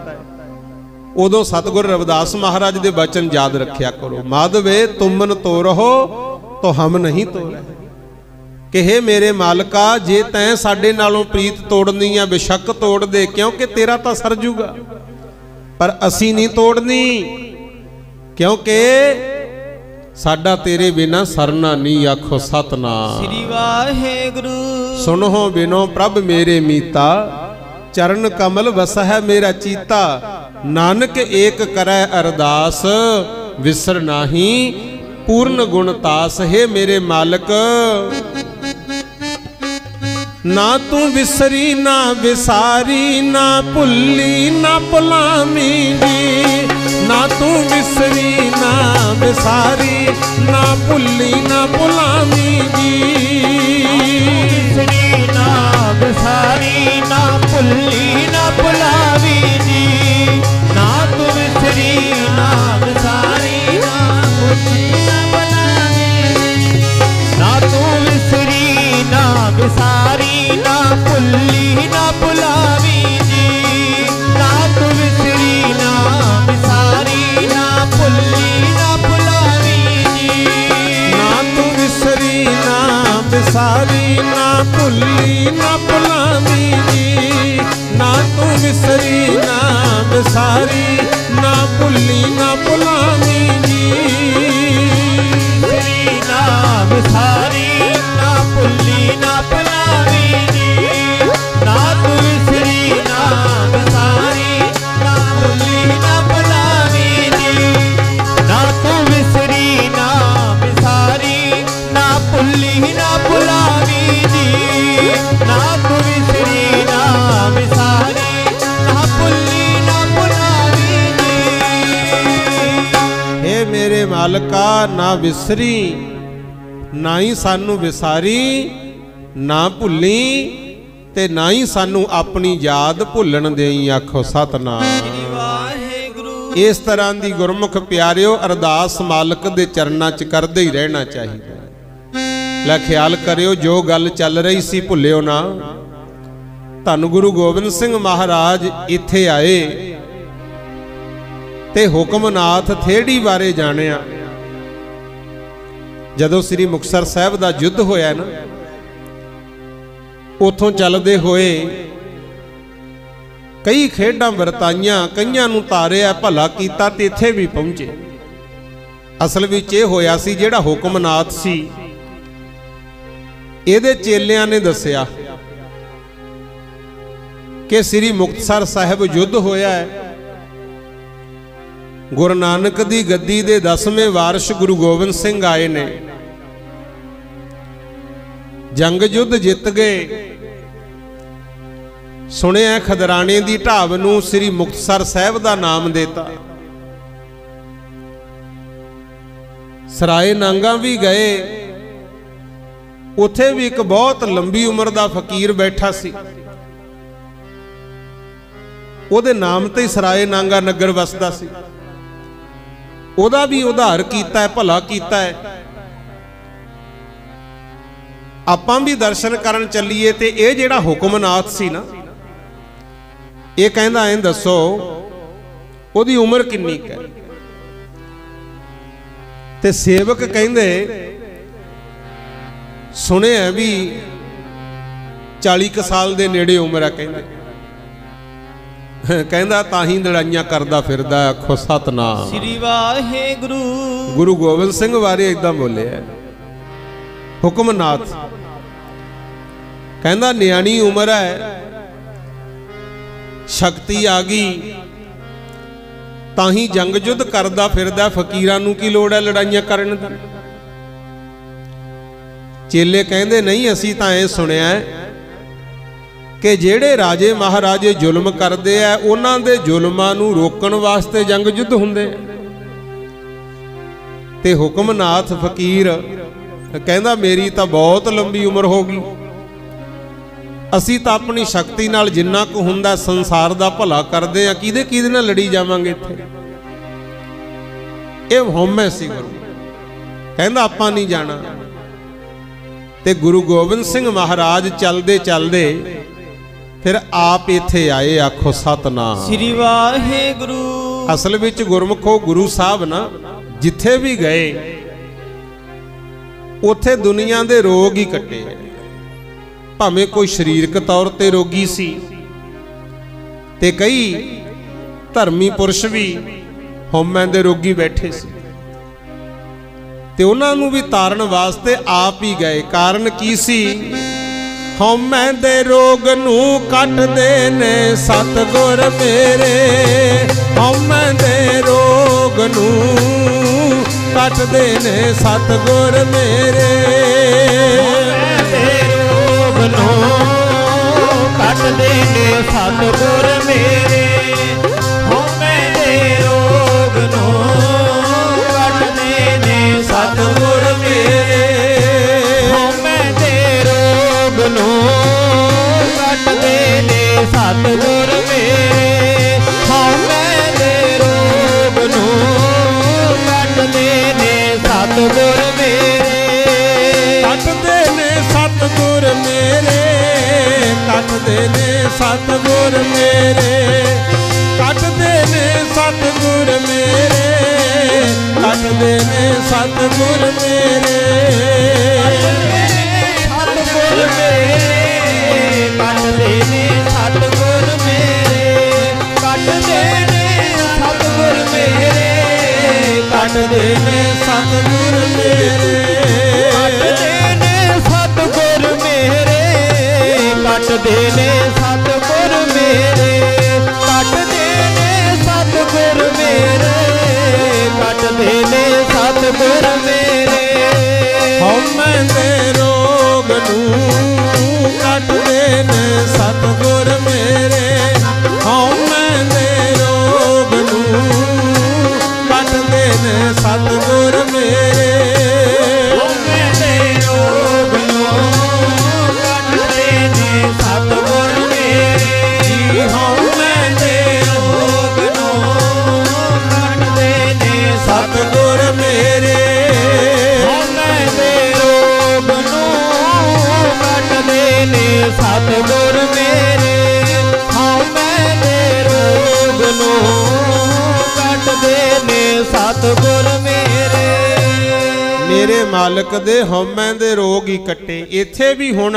उदों सतगुरु रविदास महाराज दे वचन याद रखिया करो। माधवे तुमन तो रहो तो हम नहीं तो रहे। कि हे मेरे मालका जे तैं साडे नालों प्रीत तोड़नी है बेशक तोड़ दे, क्योंकि तेरा तो सर जूगा, पर असी नहीं तोड़नी, क्योंकि साडा तेरे बिना सरना नहीं। आखो सतनाम। श्री वाहेगुरु। सुनो बिनो प्रभ मेरे मीता। चरण कमल वस है मेरा चीता। नानक एक करै अरदास विसर नाही पूर्ण गुणतास। हे मेरे मालक ना तू विसरी ना विसारी, ना भुल्ली ना भुलावी जी। ना तू विसरी ना विसारी, ना भुल्ली ना भुलावी जी। विसरी ना विसारी, ना भुल्ली ना भुलावी जी। ना तू विसरी ना विसारी, ना भुल्ली ना भुलावी। ना तू विसरी ना विसारी, ना भुल्ली ना भुलावी जी। ना तू विसरी ना विसारी, ना भुल्ली ना भुलावी जी। ना तू विसरी ना विसारी, ना भुल्ली ना भुलावी जी। ना तू विसरी ना विसारी, ना भुल्ली ना भुलावी जी। विसरी ना विसारी, ना भुल्ली ना भुलावी जी। ना तू विसरी ना विसारी, ना भुल्ली ना भुलावी जी। ना तू विसरी ना विसारी, ना भुल्ली ना भुलावी जी। ना तू विसरी ना विसारी, ना भुल्ली ना भुलावी जी। हे मेरे मालका ना विसरी ना ही सानू विसारी, ना भुल्ली ते ना ही सानू अपनी याद भुल्लण देई, आखो सतनाम। इस तरह की गुरमुख प्यारिओ अरदास मालक दे चरनां च करदे ही रहना चाहिए। लै ख्याल करियो जो गल चल रही सी भुल्लिओ ना। धन गुरु गोबिंद सिंह महाराज इत्थे आए ते हुक्मनाथ थेड़ी बारे जानिया। जदों श्री मुक्तसर साहब दा युद्ध होया ना, उथों चलदे होए कई खेडां वरताइयां, कईयां नूं तारिया, भला कीता ते इत्थे भी पहुंचे। असल विच इह होया सी जिहड़ा हुक्मनाथ सी, इहदे चेलियां ने दस्सिया कि श्री मुक्तसर साहिब युद्ध होया है। गुरु नानक दी गद्दी दे 10वें वारिश गुरु गोबिंद सिंह आए ने, जंग युद्ध जित गए। सुनिया खदराने दी ढाब नूं श्री मुक्तसर साहिब दा नाम देता। सराय नांगा भी गए, उथे भी एक बहुत लंबी उम्र दा फकीर बैठा सी। उहदे नाम ते सराय नांगा नगर वसदा सी। उहदा भी उधार कीता है, भला कीता है। आपां भी दर्शन करन चलीए ते इह जिहड़ा हुक्मनाथ सी ना, ये कहंदा ऐ दसो उहदी उम्र किन्नी है। ते सेवक कहंदे सुने भी 40 साल दे नेड़े उम्र है। कहंदे कहंदा ताही लड़ाइयां करदा फिरदा, आखो सतनाम श्री वाहेगुरु। गुरु गोबिंद सिंह बारे इदां बोले है हुक्मनाथ। कहंदा न्याणी उम्र है, शक्ति आ गई, ताही जंग युद्ध करदा फिरदा, फकीरां नूं की लोड़ है लड़ाइयां करन दी। चेले कहंदे नहीं, असीं तां इह सुनिया है कि जेड़े राजे महाराजे जुल्म करते हैं, उन्हां दे जुल्मां नूं रोकण वास्ते जंग युद्ध हुंदे। ते हुक्मनाथ फकीर कहंदा मेरी तां बहुत लंबी उम्र हो गई, असीं तां अपनी शक्ति नाल जिन्ना कुछ हुंदा संसार दा भला करदे आ, किहदे किहदे नाल लड़ी जावांगे इत्थे। इह हौमे सी गुरु कहंदा आपां नहीं जाना। ते गुरु गोबिंद सिंह महाराज चलदे चलदे फिर आप इत्थे आए, आखो सतनाम श्री वाहेगुरु। असल विच गुरमुखो गुरु साहब ना जिथे भी गए उथे दुनिया दे रोग ही कट्टे। भावें कोई शरीरक तौर ते रोगी सी, ते कई धर्मी पुरुष भी हौमे दे रोगी बैठे सी, ते उन्हां नूं भी तारण वास्ते आप ही गए। कारण की सी? हौमे दे रोग नूं कटदे ने सतगुर मेरे, हौमे दे रोग नूं कटदे ने सतगुर मेरे। कटदे ने सतगुर मेरे, हौमे दे रोग नूं कटदे ने सतगुर मेरे, हौमे दे रोग नूं कटदे ने सतगुर मेरे, हौमे दे रोग नूं कटदे ने सतगुर मेरे। कटदे ने सतगुर मेरे, कटदे ने सतगुर मेरे, कटदे ने सतगुर मेरे, कटदे ने सतगुर मेरे। सतगुर मेरे, कटदे ने सतगुर मेरे, कटदे ने सतगुर मेरे, कटदे ने सतगुर मेरे, कटदे ने सतगुर मेरे, कटदे ने सतगुर मेरे, कटदे ने सतगुर मेरे, कटदे ने सतगुर मेरे। हौमे दे रोग नूं कटदे ने सतगुर मेरे, हौमे दे रोग नूं कटदे ने सतगुर मेरे। ਨੂੰ ਕੱਟਦੇ ਨੇ ਸਤਿਗੁਰ ਮੇਰੇ। ਮੇਰੇ ਮਾਲਕ ਦੇ ਹਉਮੈ ਦੇ ਰੋਗ ਹੀ ਕੱਟੇ। ਇੱਥੇ ਵੀ ਹੁਣ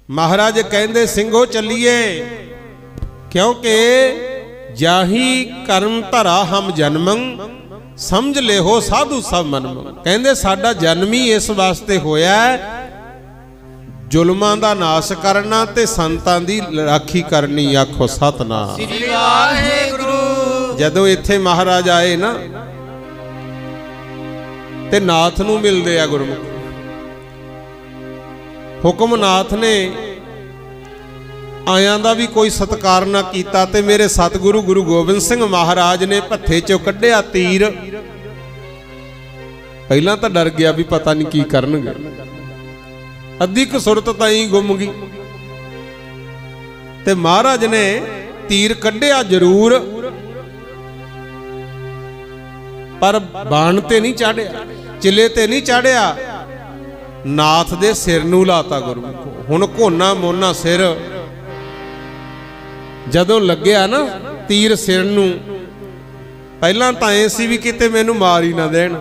ਮਹਾਰਾਜ ਕਹਿੰਦੇ ਸਿੰਘੋ ਚੱਲੀਏ, ਕਿਉਂਕਿ ਜਾਹੀ ਕਰਮ ਧਰਾ ਹਮ ਜਨਮੰ ਸਮਝ ਲਿਓ ਸਾਧੂ ਸਭ ਮਨਮੰ। ਕਹਿੰਦੇ ਸਾਡਾ ਜਨਮ ਹੀ ਇਸ ਵਾਸਤੇ ਹੋਇਆ ਜ਼ੁਲਮਾਂ ਦਾ ਨਾਸ਼ ਕਰਨਾ ਤੇ ਸੰਤਾਂ ਦੀ ਰਾਖੀ ਕਰਨੀ। ਆਖੋ ਸਤਨਾਮ ਸ੍ਰੀ ਵਾਹਿਗੁਰੂ। ਜਦੋਂ ਇੱਥੇ ਮਹਾਰਾਜ ਆਏ ਨਾ ਤੇ ਨਾਥ ਨੂੰ ਮਿਲਦੇ ਆ ਗੁਰਮੁਖ। ਹੁਕਮਨਾਥ ਨੇ ਆਇਆਂ ਦਾ ਵੀ ਕੋਈ ਸਤਿਕਾਰ ਨਾ ਕੀਤਾ ਤੇ ਮੇਰੇ ਸਤਿਗੁਰੂ ਗੁਰੂ ਗੋਬਿੰਦ ਸਿੰਘ ਮਹਾਰਾਜ ਨੇ ਭੱਥੇ ਚੋਂ ਕੱਢਿਆ ਤੀਰ। ਪਹਿਲਾਂ ਤਾਂ ਡਰ ਗਿਆ ਵੀ ਪਤਾ ਨਹੀਂ ਕੀ ਕਰਨਗੇ, ਅੱਧੀ ਕੁ ਸੁਰਤ ਤਾਂ ਹੀ ਗੁੰਮ ਗਈ। ਤੇ ਮਹਾਰਾਜ ਨੇ ਤੀਰ ਕੱਢਿਆ ਜ਼ਰੂਰ, ਪਰ ਬਾਣ ਤੇ ਨਹੀਂ ਚਾੜਿਆ, ਚਿਲੇ ਤੇ ਨਹੀਂ ਚਾੜਿਆ, ਨਾਥ ਦੇ ਸਿਰ ਨੂੰ ਲਾਤਾ ਗੁਰਮੁਖੋ। ਹੁਣ ਘੋਨਾ ਮੋਨਾ ਸਿਰ ਜਦੋਂ ਲੱਗਿਆ ਨਾ ਤੀਰ ਸਿਰ ਨੂੰ, ਪਹਿਲਾਂ ਤਾਂ ਐ ਸੀ ਵੀ ਕਿਤੇ ਮੈਨੂੰ ਮਾਰ ਹੀ ਨਾ ਦੇਣ,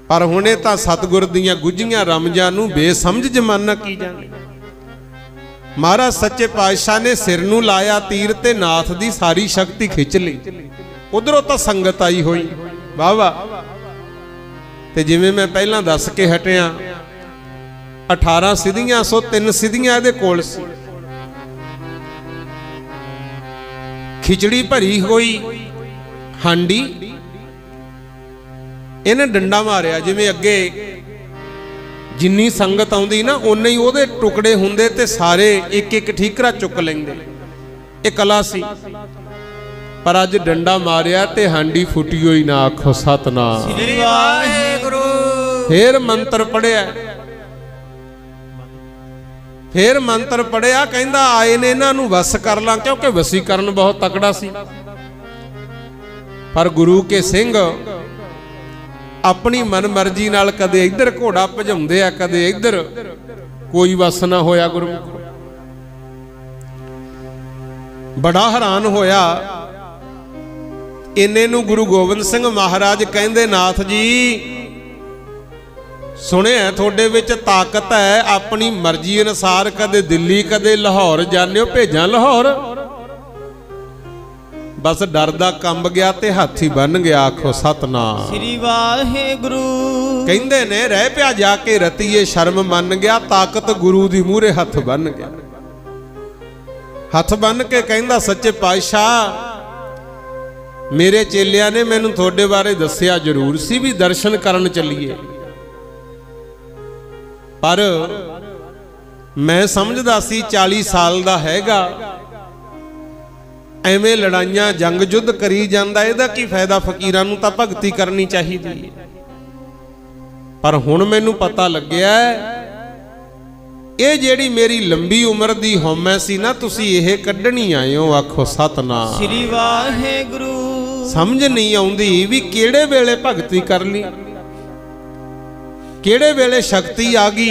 ਪਰ ਹੁਣੇ ਤਾਂ ਸਤਿਗੁਰ ਦੀਆਂ ਗੁੱਝੀਆਂ ਰਮਜਾਂ ਨੂੰ ਬੇਸਮਝ ਜਮਾਨਾ ਕੀ ਜਾਣੇ। ਮਹਾਰਾਜ ਸੱਚੇ ਪਾਤਸ਼ਾਹ ਨੇ ਸਿਰ ਨੂੰ ਲਾਇਆ ਤੀਰ ਤੇ ਨਾਥ ਦੀ ਸਾਰੀ ਸ਼ਕਤੀ ਖਿੱਚ ਲਈ। ਉਧਰੋਂ ਤਾਂ ਸੰਗਤ ਆਈ ਹੋਈ, ਵਾਹ ਵਾਹ। ਤੇ ਜਿਵੇਂ ਮੈਂ ਪਹਿਲਾਂ ਦੱਸ ਕੇ ਹਟਿਆ 18 ਸਿੱਧੀਆਂ 103 ਸਿੱਧੀਆਂ ਇਹਦੇ ਕੋਲ ਸੀ। ਖਿਚੜੀ ਭਰੀ ਹੋਈ ਹਾਂਡੀ, ਇਹਨੇ ਡੰਡਾ ਮਾਰਿਆ। ਜਿਵੇਂ ਅੱਗੇ ਜਿੰਨੀ ਸੰਗਤ ਆਉਂਦੀ ਨਾ ਓਨੇ ਹੀ ਉਹਦੇ ਟੁਕੜੇ ਹੁੰਦੇ ਤੇ ਸਾਰੇ ਇੱਕ ਇੱਕ ਠੀਕਰਾ ਚੁੱਕ ਲੈਂਦੇ। ਇਹ ਕਲਾ ਸੀ, ਪਰ ਅੱਜ ਡੰਡਾ ਮਾਰਿਆ ਤੇ ਹਾਂਡੀ ਫੁੱਟੀ ਹੋਈ ਨਾ। ਆਖੋ ਸਤਨਾਮ ਸ੍ਰੀ ਵਾਹਿਗੁਰੂ। ਫੇਰ ਮੰਤਰ ਪੜਿਆ, ਫੇਰ ਮੰਤਰ ਪੜਿਆ। ਕਹਿੰਦਾ ਆਏ ਨੇ ਇਹਨਾਂ ਨੂੰ ਵਸ ਕਰ ਲਾਂ, ਕਿਉਂਕਿ ਵਸੀਕਰਨ ਬਹੁਤ ਤਕੜਾ ਸੀ। ਪਰ ਗੁਰੂ ਕੇ ਸਿੰਘ ਆਪਣੀ ਮਨ ਮਰਜ਼ੀ ਨਾਲ ਕਦੇ ਇੱਧਰ ਘੋੜਾ ਭਜਾਉਂਦੇ ਆ, ਕਦੇ ਇੱਧਰ, ਕੋਈ ਵਸ ਨਾ ਹੋਇਆ ਗੁਰਮੁਖ। ਬੜਾ ਹੈਰਾਨ ਹੋਇਆ। ਇੰਨੇ ਨੂੰ ਗੁਰੂ ਗੋਬਿੰਦ ਸਿੰਘ ਮਹਾਰਾਜ ਕਹਿੰਦੇ ਨਾਥ ਜੀ ਸੁਣਿਆ ਤੁਹਾਡੇ ਵਿੱਚ ਤਾਕਤ ਹੈ, ਆਪਣੀ ਮਰਜ਼ੀ ਅਨੁਸਾਰ ਕਦੇ ਦਿੱਲੀ ਕਦੇ ਲਾਹੌਰ ਜਾਂਦੇ ਹੋ, ਭੇਜਾਂ ਲਾਹੌਰ। ਬਸ ਡਰ ਦਾ ਕੰਬ ਗਿਆ ਤੇ ਹਾਥੀ ਬਣ ਗਿਆ। ਆਖੋ ਸਤਨਾਮ ਸ੍ਰੀ ਵਾਹਿਗੁਰੂ। ਕਹਿੰਦੇ ਨੇ ਰਹਿ ਪਿਆ ਜਾ ਕੇ ਰਤੀਏ ਸ਼ਰਮ ਮੰਨ ਗਿਆ, ਤਾਕਤ ਗੁਰੂ ਦੀ ਮੂਹਰੇ ਹੱਥ ਬੰਨ ਗਿਆ। ਹੱਥ ਬੰਨ ਕੇ ਕਹਿੰਦਾ ਸੱਚੇ ਪਾਤਸ਼ਾਹ ਮੇਰੇ ਚੇਲਿਆਂ ਨੇ ਮੈਨੂੰ ਤੁਹਾਡੇ ਬਾਰੇ ਦੱਸਿਆ ਜ਼ਰੂਰ ਸੀ ਵੀ ਦਰਸ਼ਨ ਕਰਨ ਚੱਲੀਏ, ਪਰ ਮੈਂ ਸਮਝਦਾ ਸੀ 40 ਸਾਲ ਦਾ ਹੈਗਾ, ਐਵੇਂ ਲੜਾਈਆਂ ਜੰਗ ਜੁੱਧ ਕਰੀ ਜਾਂਦਾ, ਇਹਦਾ ਕੀ ਫਾਇਦਾ, ਫਕੀਰਾਂ ਨੂੰ ਤਾਂ ਭਗਤੀ ਕਰਨੀ ਚਾਹੀਦੀ ਹੈ। ਪਰ ਹੁਣ ਮੈਨੂੰ ਪਤਾ ਲੱਗਿਆ ਇਹ ਜਿਹੜੀ ਮੇਰੀ ਲੰਬੀ ਉਮਰ ਦੀ ਹਉਮੈ ਸੀ ਨਾ, ਤੁਸੀਂ ਇਹ ਕੱਢਣੀ ਆਏ ਹੋ। ਆਖੋ ਸਤਨਾਮ ਸ੍ਰੀ ਵਾਹਿਗੁਰੂ। ਸਮਝ ਨਹੀਂ ਆਉਂਦੀ ਵੀ ਕਿਹੜੇ ਵੇਲੇ ਭਗਤੀ ਕਰ ਲਈ, ਕਿਹੜੇ ਵੇਲੇ ਸ਼ਕਤੀ ਆ ਗਈ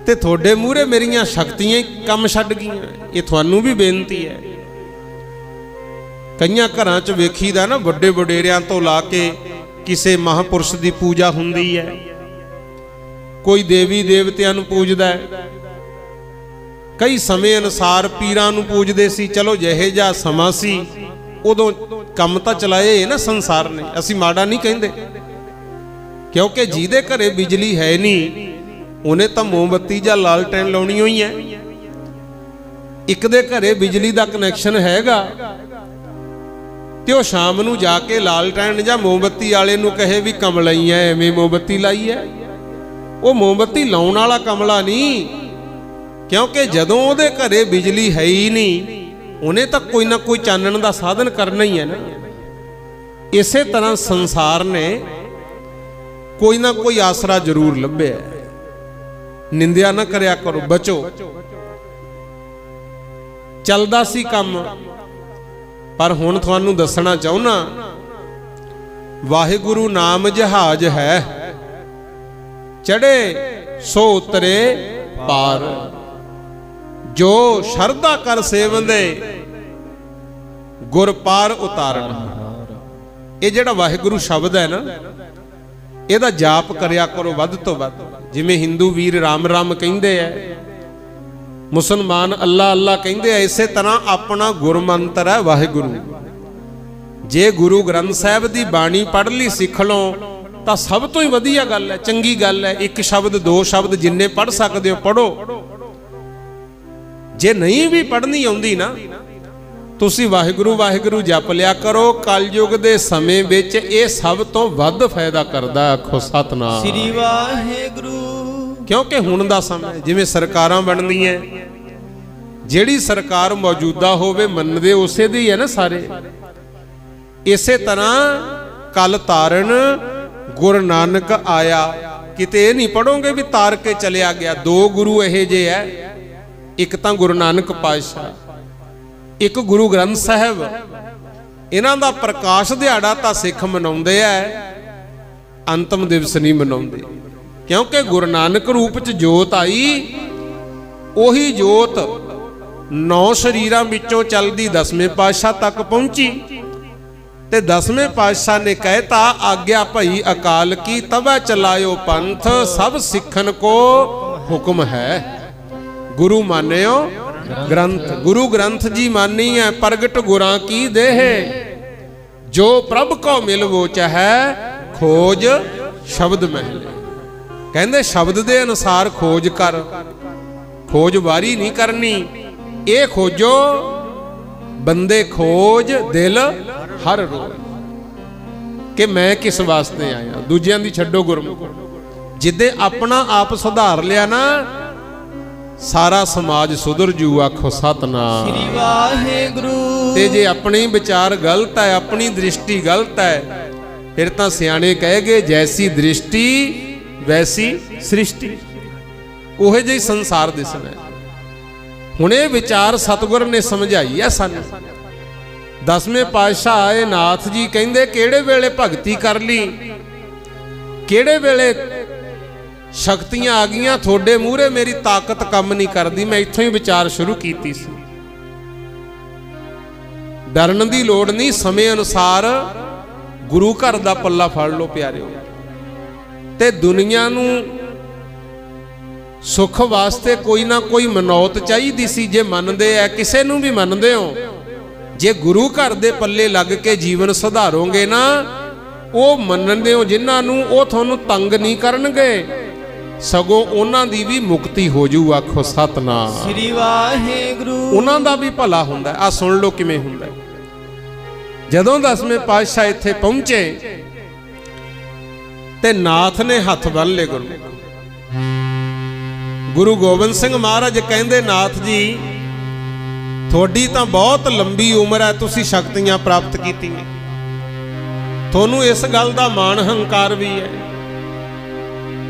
ਤੇ ਤੁਹਾਡੇ ਮੂਹਰੇ ਮੇਰੀਆਂ ਸ਼ਕਤੀਆਂ ਹੀ ਕੰਮ ਛੱਡ ਗਈਆਂ। ਇਹ ਤੁਹਾਨੂੰ ਵੀ ਬੇਨਤੀ ਹੈ। ਕਈਆਂ ਘਰਾਂ 'ਚ ਵੇਖੀਦਾ ਨਾ, ਵੱਡੇ ਵਡੇਰਿਆਂ ਤੋਂ ਲਾ ਕੇ ਕਿਸੇ ਮਹਾਪੁਰਸ਼ ਦੀ ਪੂਜਾ ਹੁੰਦੀ ਹੈ, ਕੋਈ ਦੇਵੀ ਦੇਵਤਿਆਂ ਨੂੰ ਪੂਜਦਾ ਹੈ, ਕਈ ਸਮੇਂ ਅਨੁਸਾਰ ਪੀਰਾਂ ਨੂੰ ਪੂਜਦੇ ਸੀ। ਚਲੋ ਜਿਹੇ ਜਿਹਾ ਸਮਾਂ ਸੀ ਉਦੋਂ ਕੰਮ ਤਾਂ ਚਲਾਏ ਨਾ ਸੰਸਾਰ ਨੇ, ਅਸੀਂ ਮਾੜਾ ਨਹੀਂ ਕਹਿੰਦੇ, ਕਿਉਂਕਿ ਜਿਹਦੇ ਘਰੇ ਬਿਜਲੀ ਹੈ ਨਹੀਂ ਉਹਨੇ ਤਾਂ ਮੋਮਬੱਤੀ ਜਾਂ ਲਾਲਟੈਨ ਲਾਉਣੀ ਹੋਈ ਹੈ। ਇੱਕ ਦੇ ਘਰੇ ਬਿਜਲੀ ਦਾ ਕਨੈਕਸ਼ਨ ਹੈਗਾ ਤੇ ਉਹ ਸ਼ਾਮ ਨੂੰ ਜਾ ਕੇ ਲਾਲਟੈਨ ਜਾਂ ਮੋਮਬੱਤੀ ਵਾਲੇ ਨੂੰ ਕਹੇ ਵੀ ਕਮਲਾਈ ਐ, ਐਵੇਂ ਮੋਮਬੱਤੀ ਲਾਈ ਐ, ਉਹ ਮੋਮਬੱਤੀ ਲਾਉਣ ਵਾਲਾ ਕਮਲਾ ਨਹੀਂ, ਕਿਉਂਕਿ ਜਦੋਂ ਉਹਦੇ ਘਰੇ ਬਿਜਲੀ ਹੈ ਹੀ ਨਹੀਂ ਉਹਨੇ ਤਾਂ ਕੋਈ ਨਾ ਕੋਈ ਚਾਨਣ ਦਾ ਸਾਧਨ ਕਰਨਾ ਹੀ ਹੈ ਨਾ। ਇਸੇ ਤਰ੍ਹਾਂ ਸੰਸਾਰ ਨੇ ਕੋਈ ਨਾ ਕੋਈ ਆਸਰਾ ਜ਼ਰੂਰ ਲੱਭਿਆ। ਨਿੰਦਿਆ ਨਾ ਕਰਿਆ ਕਰੋ, ਬਚੋ। ਚੱਲਦਾ ਸੀ ਕੰਮ, ਪਰ ਹੁਣ ਤੁਹਾਨੂੰ ਦੱਸਣਾ ਚਾਹੁੰਨਾ ਵਾਹਿਗੁਰੂ ਨਾਮ ਜਹਾਜ਼ ਹੈ, ਚੜੇ ਸੋ ਉਤਰੇ ਪਾਰ। जो शरधा कर सेवंदे गुर पार उतारन। ये जिहड़ा वाहिगुरू शब्द है ना, ਇਹਦਾ ਜਾਪ ਕਰਿਆ ਕਰੋ ਵੱਧ ਤੋਂ ਵੱਧ। ਜਿਵੇਂ ਹਿੰਦੂ ਵੀਰ ਰਾਮ ਰਾਮ ਕਹਿੰਦੇ ਐ, ਮੁਸਲਮਾਨ ਅੱਲਾ ਅੱਲਾ ਕਹਿੰਦੇ ਐ, ਇਸੇ ਤਰ੍ਹਾਂ ਆਪਣਾ ਗੁਰਮੰਤਰ ਹੈ ਵਾਹਿਗੁਰੂ। ਜੇ ਗੁਰੂ ਗ੍ਰੰਥ ਸਾਹਿਬ ਦੀ ਬਾਣੀ ਪੜ੍ਹ ਲਈ ਸਿੱਖ ਲਓ ਤਾਂ ਸਭ ਤੋਂ ਹੀ ਵਧੀਆ ਗੱਲ ਹੈ, ਚੰਗੀ ਗੱਲ ਹੈ। ਇੱਕ ਸ਼ਬਦ ਦੋ ਸ਼ਬਦ ਜਿੰਨੇ ਪੜ੍ਹ ਸਕਦੇ ਹੋ ਪੜ੍ਹੋ। ਜੇ ਨਹੀਂ ਵੀ ਪੜ੍ਹਨੀ ਆਉਂਦੀ ਨਾ, ਤੁਸੀਂ ਵਾਹਿਗੁਰੂ ਵਾਹਿਗੁਰੂ ਜਪ ਲਿਆ ਕਰੋ। ਕਲਯੁਗ ਦੇ ਸਮੇਂ ਵਿੱਚ ਇਹ ਸਭ ਤੋਂ ਵੱਧ ਫਾਇਦਾ ਕਰਦਾ। ਆਖੋ ਸਤਨਾਮ ਸ੍ਰੀ ਵਾਹਿਗੁਰੂ। ਕਿਉਂਕਿ ਹੁਣ ਦਾ ਸਮਾਂ ਜਿਵੇਂ ਸਰਕਾਰਾਂ ਬਣਦੀਆਂ, ਜਿਹੜੀ ਸਰਕਾਰ ਮੌਜੂਦਾ ਹੋਵੇ ਮੰਨਦੇ ਉਸੇ ਦੀ ਹੈ ਨਾ ਸਾਰੇ। ਇਸੇ ਤਰ੍ਹਾਂ ਕਲ ਤਾਰਨ ਗੁਰੂ ਨਾਨਕ ਆਇਆ। ਕਿਤੇ ਇਹ ਨਹੀਂ ਪੜੋਗੇ ਵੀ ਤਾਰ ਕੇ ਚਲਿਆ ਗਿਆ। ਦੋ ਗੁਰੂ ਇਹ ਜੇ ਹੈ, ਇੱਕ ਤਾਂ ਗੁਰੂ ਨਾਨਕ ਪਾਤਸ਼ਾਹ, ਇੱਕ ਗੁਰੂ ਗ੍ਰੰਥ ਸਾਹਿਬ। ਇਹਨਾਂ ਦਾ ਪ੍ਰਕਾਸ਼ ਦਿਹਾੜਾ ਤਾਂ ਸਿੱਖ ਮਨਾਉਂਦੇ ਐ, ਅੰਤਮ ਦਿਵਸ ਨਹੀਂ ਮਨਾਉਂਦੇ। ਕਿਉਂਕਿ ਗੁਰੂ ਨਾਨਕ ਰੂਪ ਚ ਜੋਤ ਆਈ, ਉਹੀ ਜੋਤ 9 ਸਰੀਰਾਂ ਵਿੱਚੋਂ ਚੱਲਦੀ 10ਵੇਂ ਪਾਤਸ਼ਾਹ ਤੱਕ ਪਹੁੰਚੀ। ਤੇ 10ਵੇਂ ਪਾਤਸ਼ਾਹ ਨੇ ਕਹਿਤਾ, ਆਗਿਆ ਭਈ ਅਕਾਲ ਕੀ ਤਬੈ ਚਲਾਇਓ ਪੰਥ, ਸਭ ਸਿੱਖਨ ਕੋ ਹੁਕਮ ਹੈ। ਗੁਰੂ ਮਾਨਿਓ ग्रंथ, गुरु ग्रंथ जी मानी है प्रगट गुरां की देह, जो प्रभ को मिलवो चाहे खोज शब्द महले। कहंदे शब्द दे अनुसार खोज कर, खोज वारी नहीं करनी। ये खोजो बंदे खोज दिल हर रोज कि मैं किस वास्ते आया। दूजियां दी छड्डो गुरमुख। जिदे अपना आप सुधार लिया ना, सारा समाज सुधर जू। आखो सतनाम श्री वाहिगुरू। ते जे अपने विचार गलत है, अपनी दृष्टि गलत है, फिर तां सियाणे कह गए जैसी दृष्टि वैसी सृष्टि। ओहे जे संसार दिसना। हुणे विचार सतगुर ने समझाई है सानू। 10वें पातशाह आए नाथ जी कहंदे किहड़े वेले भगती कर ली, किहड़े वेले शक्तियां आ गईयां थोड़े मूहरे, मेरी ताकत कम नहीं करती। मैं इत्थों ही विचार शुरू कीती सी। डरन दी लोड़ नहीं, समय अनुसार गुरु घर दा पल्ला फड़ लो प्यारिओ। ते दुनिया नूं सुख वास्ते कोई ना कोई मनौत चाहिदी सी। जे मनदे है, किसे नूं भी मनदे हो, जे गुरु घर दे पल्ले लग के जीवन सुधारोगे ना, ਉਹ ਮੰਨਦੇ ਹੋ ਜਿਨ੍ਹਾਂ ਨੂੰ, ਉਹ ਤੁਹਾਨੂੰ ਤੰਗ ਨਹੀਂ ਕਰਨਗੇ, ਸਗੋਂ ਉਹਨਾਂ ਦੀ ਵੀ ਮੁਕਤੀ ਹੋ ਜੂ। ਆਖੋ ਸਤਨਾਮ ਸ੍ਰੀ ਵਾਹਿਗੁਰੂ। ਉਹਨਾਂ ਦਾ ਵੀ ਭਲਾ ਹੁੰਦਾ। ਆ ਸੁਣ ਲਓ ਕਿਵੇਂ ਹੁੰਦਾ। ਜਦੋਂ 10ਵੇਂ ਪਾਤਸ਼ਾਹ ਇੱਥੇ ਪਹੁੰਚੇ ਤੇ ਨਾਥ ਨੇ ਹੱਥ ਬੰਨ ਲਏ ਗੁਰੂ। ਗੁਰੂ ਗੋਬਿੰਦ ਸਿੰਘ ਮਹਾਰਾਜ ਕਹਿੰਦੇ, ਨਾਥ ਜੀ ਤੁਹਾਡੀ ਤਾਂ ਬਹੁਤ ਲੰਬੀ ਉਮਰ ਹੈ, ਤੁਸੀਂ ਸ਼ਕਤੀਆਂ ਪ੍ਰਾਪਤ ਕੀਤੀਆਂ, ਤੁਹਾਨੂੰ ਇਸ ਗੱਲ ਦਾ ਮਾਣ ਹੰਕਾਰ ਵੀ ਹੈ।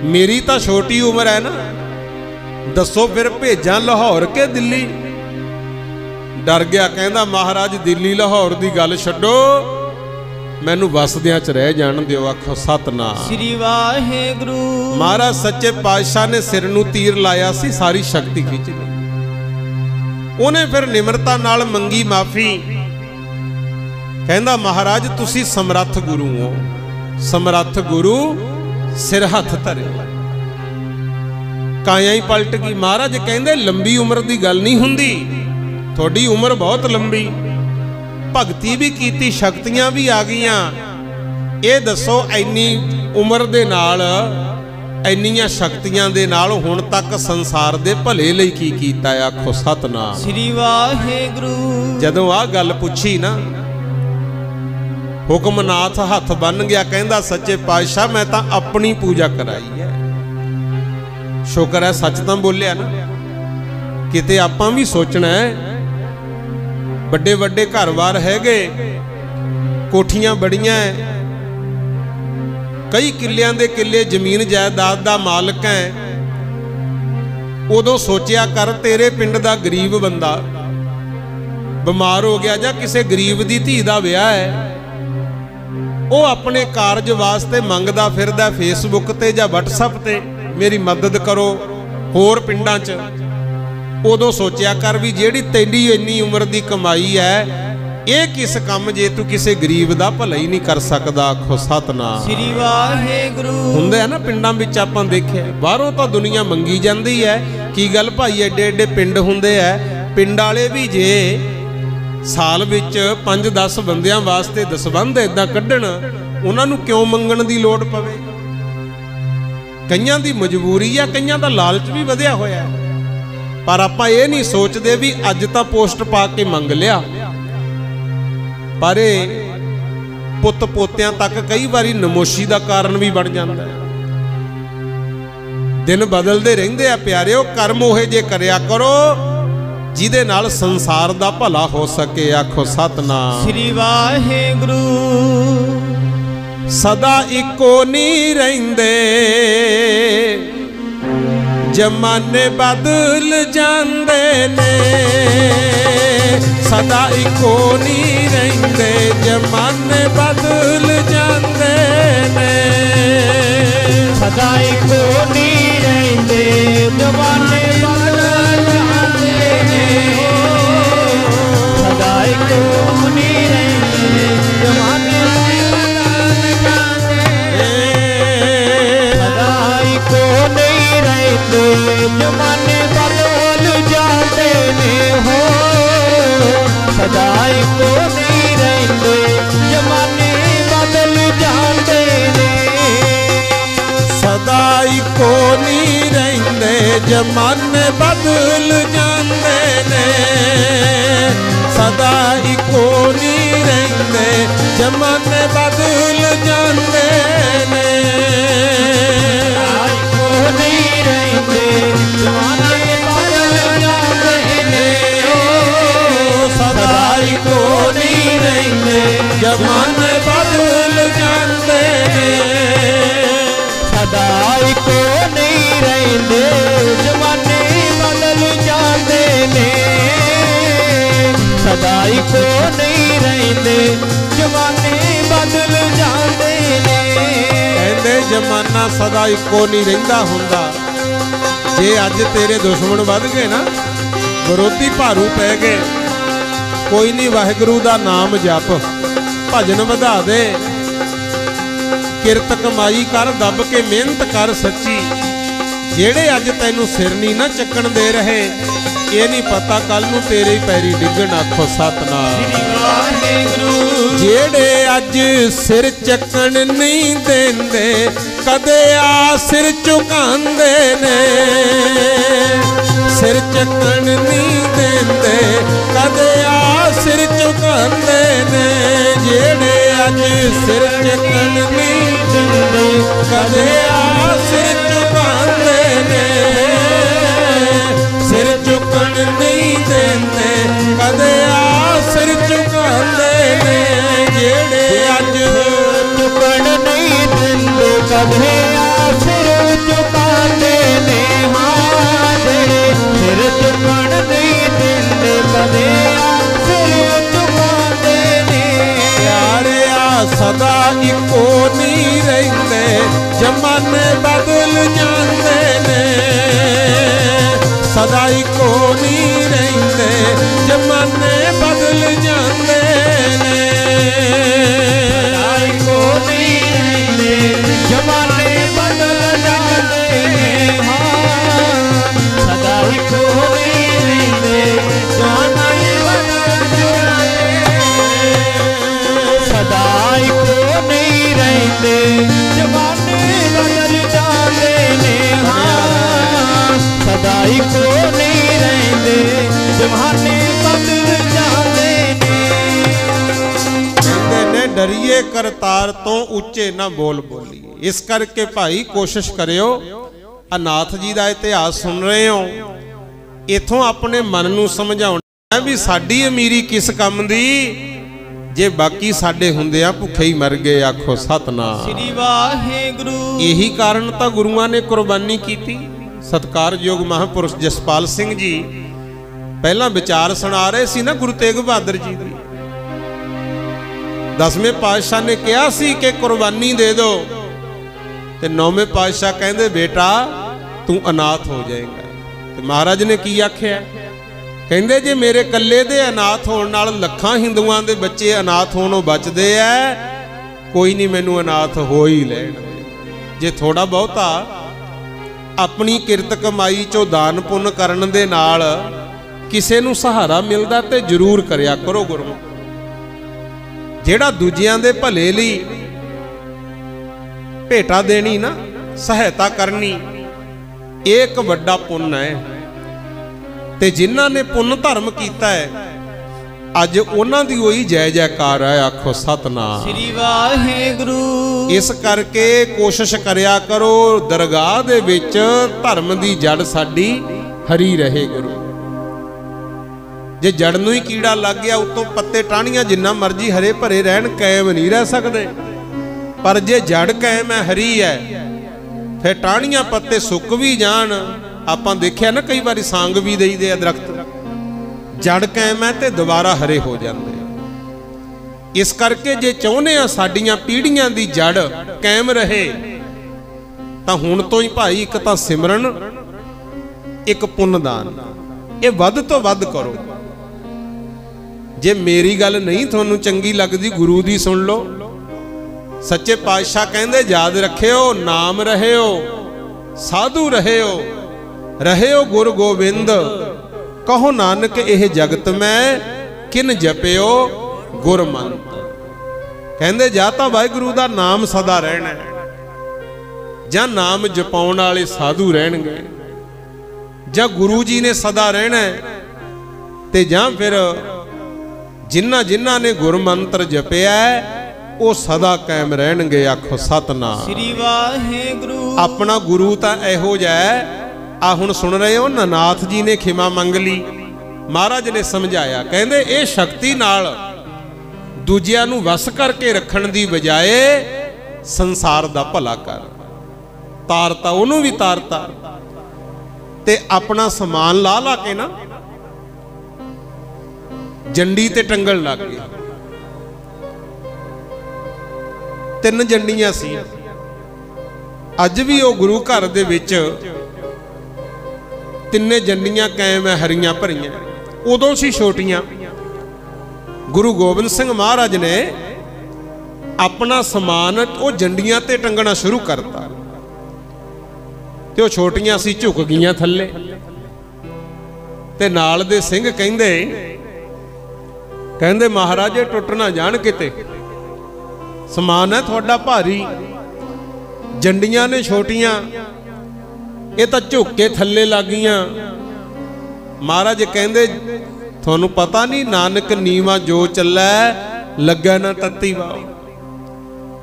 मेरी तो छोटी उम्र है ना, दसो फिर भेजा लाहौर के दिल्ली। डर गया, कहंदा महाराज दिल्ली लाहौर की गल छड्डो, मैनू वसदियां च रह जाण दिओ। आखो सतनाम श्री वाहिगुरू। महाराज सच्चे पातशाह ने सिर नूं तीर लाया सी, सारी शक्ति खिंच ली। उन्हें फिर निमरता नाल मंगी माफी। कहंदा महाराज तुसी समर्थ गुरु हो। समर्थ गुरु सिर हथ धरे, काया ही पलट गई। महाराज कहंदे लंबी उम्र की गल नहीं हुंदी, थोड़ी उम्र बहुत लंबी, भगती भी कीती, शक्तियां भी आ गईयां। ये दसो इन्नी उम्र दे नाल, इन्नियां शक्तियां दे नाल हुण तक संसार दे भले लई की कीता। आखो सतनाम श्री वाहिगुरू। जदों आ गल पुछी ना, हुक्मनाथ हथ बन गया, कहंदा सच्चे पातशाह मैं तां अपनी पूजा कराई है। शुक्र है सच तां बोलिया ना। किते आपां भी सोचना है, बड़े बड़े घर-बार हैगे, कोठियां बड़ियां है, कई किलियां दे किले जमीन जायदाद दा मालक है। उदों सोचिया कर, तेरे पिंड दा गरीब बंदा बीमार हो गया जां किसे गरीब दी धी दा विआह है, ਉਹ अपने कारज वास्ते मंगदा फिरदा फेसबुक ते जां WhatsApp ते, मेरी मदद करो। होर पिंडां च उदों सोचिया कर भी जेड़ी तेरी इन्नी उम्र की कमाई है ये किस काम जे तू किसी गरीब का भला ही नहीं कर सकता। आखो सतनाम श्री वाहेगुरु। हुंदे है ना पिंडां विच आपां देखिया बाहरों तो दुनिया मंगी जाती है की गल भाई एडे एडे पिंड हुंदे है पिंड वाले भी जे साल विच 5-10 बंदियां वास्ते दसबंध इदां कड्ढण उन्हां नूं क्यों मंगण दी लोड़ पवे। कईयां दी मजबूरी है कईयां दा लालच भी वधिया होया पर आपां ये नहीं सोचते भी अज तां पोस्ट पा के मंग लिया पर पुत पोतियां तक कई बारी नमोशी का कारण भी बन जाता है। दिन बदलते रहंदे आ प्यारिओ कर्म ओहे जे करया करो जिहदे नाल संसार दा भला हो सके। आखो सतनाम श्री वाहेगुरु। सदा इको नहीं रहिंदे जमाने बदल जांदे ने सदा इको नहीं रहिंदे जमाने बदल जांदे ने सदा इको नहीं रहिंदे जमाने बदल जांदे ने सदा इको नहीं रहिंदे जमाने बदल जांदे सदा इको नहीं रहिंदे जमाने बदल जांदे ने हो सदा इको नहीं रहिंदे जमाने बदल जांदे ने सदा इको नहीं रहिंदे जमाने बदल जांदे ने सदा इको नहीं रहिंदे जमाने बदल जांदे ने सदा इको नहीं रहिंदे जमाने बदल जांदे सदा इको नहीं रहिंदे जमाने बदल जांदे ने सदा इको नहीं रहिंदे जमाने बदल जांदे ने कहंदे जमाना सदा इको नहीं रहिंदा हुंदा जे अज तेरे दुश्मन वध गए ना विरोधी भारू पै गए कोई नहीं वाहिगुरू दा नाम जप भजन वधा दे किरत कमाई कर दब के मेहनत कर सच्ची जेड़े अज तैनू सिर नहीं ना चक्कन दे रहे ये नहीं पता कल नू तेरे पैरी डिगण। आखो सतनाम जेड़े अज सिर चक्कन नहीं देंदे कदे आ सिर झुकांदे ने सिर चक्कन नहीं देंदे कदे आ सिर झुकांदे ने जेड़े अज सिर चक्कन नहीं देंदे कदे आ सिर झुकांदे ने सिर झुकन नहीं देंदे कदे आ सिर झुकांदे ने जेड़े अज झुकन नहीं देंदे कदे आ सिर झुकांदे ने हाँ जेड़े सिर झुकन नहीं देंदे कदे आ सिर झुकांदे ने प्यारे आ सदा इको नहीं रहिंदे जमाने बदल जांदे ने सदा इको नहीं रहिंदे जमाने बदल जांदे ने सदा इको नहीं रहिंदे जमाने बदल जांदे ने हाँ सदा इको नहीं रहिंदे जमाने बदल जांदे सदा इको नहीं रहिंदे जमाने बदल जांदे ने हाँ सदा इको नहीं रहिंदे जमाने बदल जांदे ने कहंदे ने डरिए करतार तो उच्चे ना बोल बोलीए। इस करके भाई कोशिश करियो अनाथ जी का इतिहास सुन रहे हो इथों अपने मन नूं समझाउणा भी साडी अमीरी किस काम दी जे बाकी साडे हुंदियां भुखे ही मर गए। आखो सतनाम श्री वाहेगुरु। यही कारण तो गुरुआं ने कुर्बानी की। सत्कारयोग महापुरुष जसपाल सिंह जी पहला विचार सुना रहे सी ना गुरु तेग बहादुर जी की 10वें पातशाह ने कहा सी कि कुर्बानी दे दो ते 9वें पातशाह कहंदे बेटा तू अनाथ हो जाएगा। ਤੇ ਮਹਾਰਾਜ ਨੇ ਕੀ ਆਖਿਆ? ਕਹਿੰਦੇ ਜੇ ਮੇਰੇ ਕੱਲੇ ਦੇ ਅਨਾਥ ਹੋਣ ਨਾਲ ਲੱਖਾਂ ਹਿੰਦੂਆਂ ਦੇ ਬੱਚੇ ਅਨਾਥ ਹੋਣੋਂ ਬਚਦੇ ਐ, ਕੋਈ ਨਹੀਂ, ਮੈਨੂੰ ਅਨਾਥ ਹੋ ਹੀ ਲੈਣ। ਜੇ ਥੋੜਾ ਬਹੁਤਾ ਆਪਣੀ ਕਿਰਤ ਕਮਾਈ ਚੋਂ ਦਾਨ ਪੁੰਨ ਕਰਨ ਦੇ ਨਾਲ ਕਿਸੇ ਨੂੰ ਸਹਾਰਾ ਮਿਲਦਾ ਤੇ ਜ਼ਰੂਰ ਕਰਿਆ ਕਰੋ ਗੁਰਮੁਖ। ਜਿਹੜਾ ਦੂਜਿਆਂ ਦੇ ਭਲੇ ਲਈ ਭੇਟਾ ਦੇਣੀ ਨਾ, ਸਹਾਇਤਾ ਕਰਨੀ, ਇਹ ਇੱਕ ਵੱਡਾ ਪੁੰਨ ਹੈ। ਤੇ ਜਿਨ੍ਹਾਂ ਨੇ ਪੁੰਨ ਧਰਮ ਕੀਤਾ ਹੈ, ਅੱਜ ਉਹਨਾਂ ਦੀ ਉਹੀ ਜੈ ਜੈਕਾਰ ਹੈ। ਆਖੋ ਸਤਨਾਮ ਸ੍ਰੀ ਵਾਹਿਗੁਰੂ। ਇਸ ਕਰਕੇ ਕੋਸ਼ਿਸ਼ ਕਰਿਆ ਕਰੋ ਦਰਗਾਹ ਦੇ ਵਿੱਚ ਧਰਮ ਦੀ ਜੜ ਸਾਡੀ ਹਰੀ ਰਹੇ ਗੁਰੂ। ਜੇ ਜੜ ਨੂੰ ਹੀ ਕੀੜਾ ਲੱਗ ਗਿਆ, ਉੱਤੋਂ ਪੱਤੇ ਟਾਹਣੀਆਂ ਜਿੰਨਾ ਮਰਜ਼ੀ ਹਰੇ ਭਰੇ ਰਹਿਣ, ਕਾਇਮ ਨਹੀਂ ਰਹਿ ਸਕਦੇ। ਪਰ ਜੇ ਜੜ ਕਾਇਮ ਹੈ, ਹਰੀ ਹੈ, ਫਿਰ ਟਾਹਣੀਆਂ ਪੱਤੇ ਸੁੱਕ ਵੀ ਜਾਣ। ਆਪਾਂ ਦੇਖਿਆ ਨਾ ਕਈ ਵਾਰੀ ਸਾਂਗ ਵੀ ਦੇਈਦੇ ਆ ਦਰਖਤ, ਜੜ ਕਾਇਮ ਹੈ ਤੇ ਦੁਬਾਰਾ ਹਰੇ ਹੋ ਜਾਂਦੇ। ਇਸ ਕਰਕੇ ਜੇ ਚਾਹੁੰਦੇ ਆ ਸਾਡੀਆਂ ਪੀੜ੍ਹੀਆਂ ਦੀ ਜੜ ਕਾਇਮ ਰਹੇ, ਤਾਂ ਹੁਣ ਤੋਂ ਹੀ ਭਾਈ ਇੱਕ ਤਾਂ ਸਿਮਰਨ, ਇੱਕ ਪੁੰਨਦਾਨ, ਇਹ ਵੱਧ ਤੋਂ ਵੱਧ ਕਰੋ। ਜੇ ਮੇਰੀ ਗੱਲ ਨਹੀਂ ਤੁਹਾਨੂੰ ਚੰਗੀ ਲੱਗਦੀ, ਗੁਰੂ ਦੀ ਸੁਣ ਲਓ। ਸੱਚੇ ਪਾਤਸ਼ਾਹ ਕਹਿੰਦੇ ਯਾਦ ਰੱਖਿਓ, ਨਾਮ ਰਹਿਓ, ਸਾਧੂ ਰਹਿਓ, ਰਹਿਓ ਗੁਰ ਗੋਬਿੰਦ, ਕਹੋ ਨਾਨਕ ਇਹ ਜਗਤ ਮੈਂ ਕਿਨ ਜਪਿਓ ਗੁਰਮੰਤ। ਕਹਿੰਦੇ ਜਾਂ ਤਾਂ ਵਾਹਿਗੁਰੂ ਦਾ ਨਾਮ ਸਦਾ ਰਹਿਣਾ, ਜਾਂ ਨਾਮ ਜਪਾਉਣ ਵਾਲੇ ਸਾਧੂ ਰਹਿਣਗੇ, ਜਾਂ ਗੁਰੂ ਜੀ ਨੇ ਸਦਾ ਰਹਿਣਾ, ਤੇ ਜਾਂ ਫਿਰ ਜਿਨ੍ਹਾਂ ਜਿਨ੍ਹਾਂ ਨੇ ਗੁਰਮੰਤਰ ਜਪਿਆ ਉਹ ਸਦਾ ਕਾਇਮ ਰਹਿਣਗੇ। ਆਖੋ ਸਤਨਾਮ ਸ੍ਰੀ ਵਾਹਿਗੁਰੂ। ਆਪਣਾ ਗੁਰੂ ਤਾਂ ਇਹੋ ਜਿਹਾ ਹੈ। ਆ ਹੁਣ ਸੁਣ ਰਹੇ ਹੋ, ਨਾਥ ਜੀ ਨੇ ਖਿਮਾ ਮੰਗ ਲਈ, ਮਹਾਰਾਜ ਨੇ ਸਮਝਾਇਆ, ਕਹਿੰਦੇ ਇਹ ਸ਼ਕਤੀ ਨਾਲ ਦੂਜਿਆਂ ਨੂੰ ਵਸ ਕਰਕੇ ਰੱਖਣ ਦੀ ਬਜਾਏ ਸੰਸਾਰ ਦਾ ਭਲਾ ਕਰ। ਤਾਰਤਾ ਉਹਨੂੰ ਵੀ ਤਾਰਤਾ, ਤੇ ਆਪਣਾ ਸਮਾਨ ਲਾ ਲਾ ਕੇ ਨਾ ਜੰਡੀ ਤੇ ਟੰਗਣ ਲੱਗ ਗਏ। 3 ਜੰਡੀਆਂ ਸੀ, ਅੱਜ ਵੀ ਉਹ ਗੁਰੂ ਘਰ ਦੇ ਵਿੱਚ 3 ਜੰਡੀਆਂ ਕਾਇਮ ਹੈ, ਹਰੀਆਂ ਭਰੀਆਂ। ਉਦੋਂ ਸੀ ਛੋਟੀਆਂ। ਗੁਰੂ ਗੋਬਿੰਦ ਸਿੰਘ ਮਹਾਰਾਜ ਨੇ ਆਪਣਾ ਸਮਾਨ ਉਹ ਜੰਡੀਆਂ ਤੇ ਟੰਗਣਾ ਸ਼ੁਰੂ ਕਰਤਾ, ਤੇ ਉਹ ਛੋਟੀਆਂ ਸੀ ਝੁਕ ਗਈਆਂ ਥੱਲੇ। ਤੇ ਨਾਲ ਦੇ ਸਿੰਘ ਕਹਿੰਦੇ ਮਹਾਰਾਜ ਇਹ ਟੁੱਟ ਨਾ ਜਾਣ ਕਿਤੇ, ਸਮਾਨ ਹੈ ਤੁਹਾਡਾ ਭਾਰੀ, ਜੰਡੀਆਂ ਨੇ ਛੋਟੀਆਂ, ਇਹ ਤਾਂ ਝੁੱਕ ਕੇ ਥੱਲੇ ਲੱਗ ਗਈਆਂ। ਮਹਾਰਾਜ ਕਹਿੰਦੇ ਤੁਹਾਨੂੰ ਪਤਾ ਨਹੀਂ, ਨਾਨਕ ਨੀਵਾਂ ਜੋ ਚੱਲੈ ਲੱਗਾ ਨਾ ਤੱਤੀ ਵਾਓ।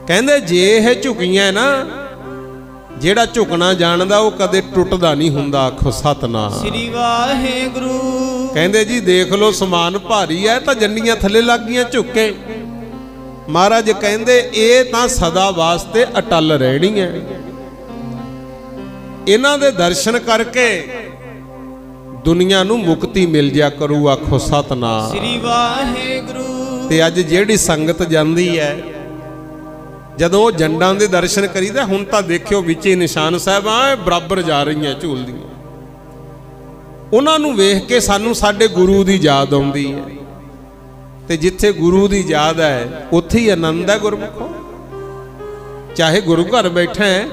ਕਹਿੰਦੇ ਜੇ ਇਹ ਝੁਕੀਆਂ ਨਾ, ਜਿਹੜਾ ਝੁਕਣਾ ਜਾਣਦਾ ਉਹ ਕਦੇ ਟੁੱਟਦਾ ਨਹੀਂ ਹੁੰਦਾ। ਆਖੋ ਸਤਨਾਮ ਸ੍ਰੀ ਵਾਹਿਗੁਰੂ। ਕਹਿੰਦੇ ਜੀ ਦੇਖ ਲਓ ਸਮਾਨ ਭਾਰੀ ਹੈ ਤਾਂ ਜੰਡੀਆਂ ਥੱਲੇ ਲੱਗ ਗਈਆਂ ਝੁੱਕ ਕੇ। ਮਹਾਰਾਜ ਕਹਿੰਦੇ ਇਹ ਤਾਂ ਸਦਾ ਵਾਸਤੇ ਅਟਲ ਰਹਿਣੀ ਹੈ। ਇਹਨਾਂ ਦੇ ਦਰਸ਼ਨ ਕਰਕੇ ਦੁਨੀਆ ਨੂੰ ਮੁਕਤੀ ਮਿਲ ਜਾ ਕਰੂ। ਆਖੋ ਸਤਨਾਮ ਸ੍ਰੀ ਵਾਹਿਗੁਰੂ। ਤੇ ਅੱਜ ਜਿਹੜੀ ਸੰਗਤ ਜਾਂਦੀ ਹੈ, ਜਦੋਂ ਉਹ ਜੰਡਾਂ ਦੇ ਦਰਸ਼ਨ ਕਰੀਦਾ, ਹੁਣ ਤਾਂ ਦੇਖਿਓ ਵਿੱਚੇ ਨਿਸ਼ਾਨ ਸਾਹਿਬਾਂ ਬਰਾਬਰ ਜਾ ਰਹੀਆਂ ਝੂਲਦੀਆਂ। ਉਹਨਾਂ ਨੂੰ ਵੇਖ ਕੇ ਸਾਨੂੰ ਸਾਡੇ ਗੁਰੂ ਦੀ ਯਾਦ ਆਉਂਦੀ ਹੈ, ਤੇ ਜਿੱਥੇ ਗੁਰੂ ਦੀ ਯਾਦ ਹੈ ਉੱਥੇ ਹੀ ਆਨੰਦ ਹੈ ਗੁਰਮੁਖੋ। ਚਾਹੇ ਗੁਰੂ ਘਰ ਬੈਠਾ ਹੈ,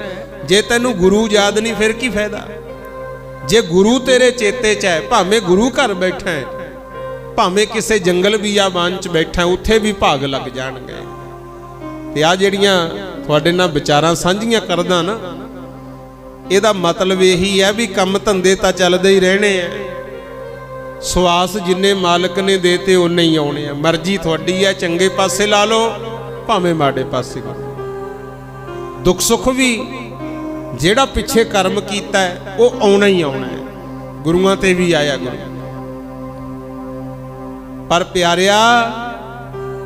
ਜੇ ਤੈਨੂੰ ਗੁਰੂ ਯਾਦ ਨਹੀਂ ਫਿਰ ਕੀ ਫਾਇਦਾ। ਜੇ ਗੁਰੂ ਤੇਰੇ ਚੇਤੇ 'ਚ ਹੈ, ਭਾਵੇਂ ਗੁਰੂ ਘਰ ਬੈਠਾ ਹੈ, ਭਾਵੇਂ ਕਿਸੇ ਜੰਗਲ ਬਿਆਬਾਨ 'ਚ ਬੈਠਾ, ਉੱਥੇ ਵੀ ਭਾਗ ਲੱਗ ਜਾਣਗੇ। ਤੇ ਆ ਜਿਹੜੀਆਂ ਤੁਹਾਡੇ ਨਾਲ ਵਿਚਾਰਾਂ ਸਾਂਝੀਆਂ ਕਰਦਾ ਨਾ, ਇਹਦਾ ਮਤਲਬ ਇਹੀ ਹੈ ਵੀ ਕੰਮ ਧੰਦੇ ਤਾਂ ਚੱਲਦੇ ਹੀ ਰਹਿਣੇ ਆ। ਸਵਾਸ ਜਿੰਨੇ ਮਾਲਕ ਨੇ ਦੇਤੇ ਉਨੇ ਹੀ ਆਉਣੇ ਆ। ਮਰਜ਼ੀ ਤੁਹਾਡੀ ਹੈ, ਚੰਗੇ ਪਾਸੇ ਲਾ ਲਓ ਭਾਵੇਂ ਮਾੜੇ ਪਾਸੇ ਲਾ ਲਓ। ਦੁੱਖ ਸੁੱਖ ਵੀ ਜਿਹੜਾ ਪਿੱਛੇ ਕਰਮ ਕੀਤਾ ਹੈ ਉਹ ਆਉਣਾ ਹੀ ਆਉਣਾ ਹੈ। ਗੁਰੂਆਂ ਤੇ ਵੀ ਆਇਆ ਗੁਰੂ। ਪਰ ਪਿਆਰਿਆ,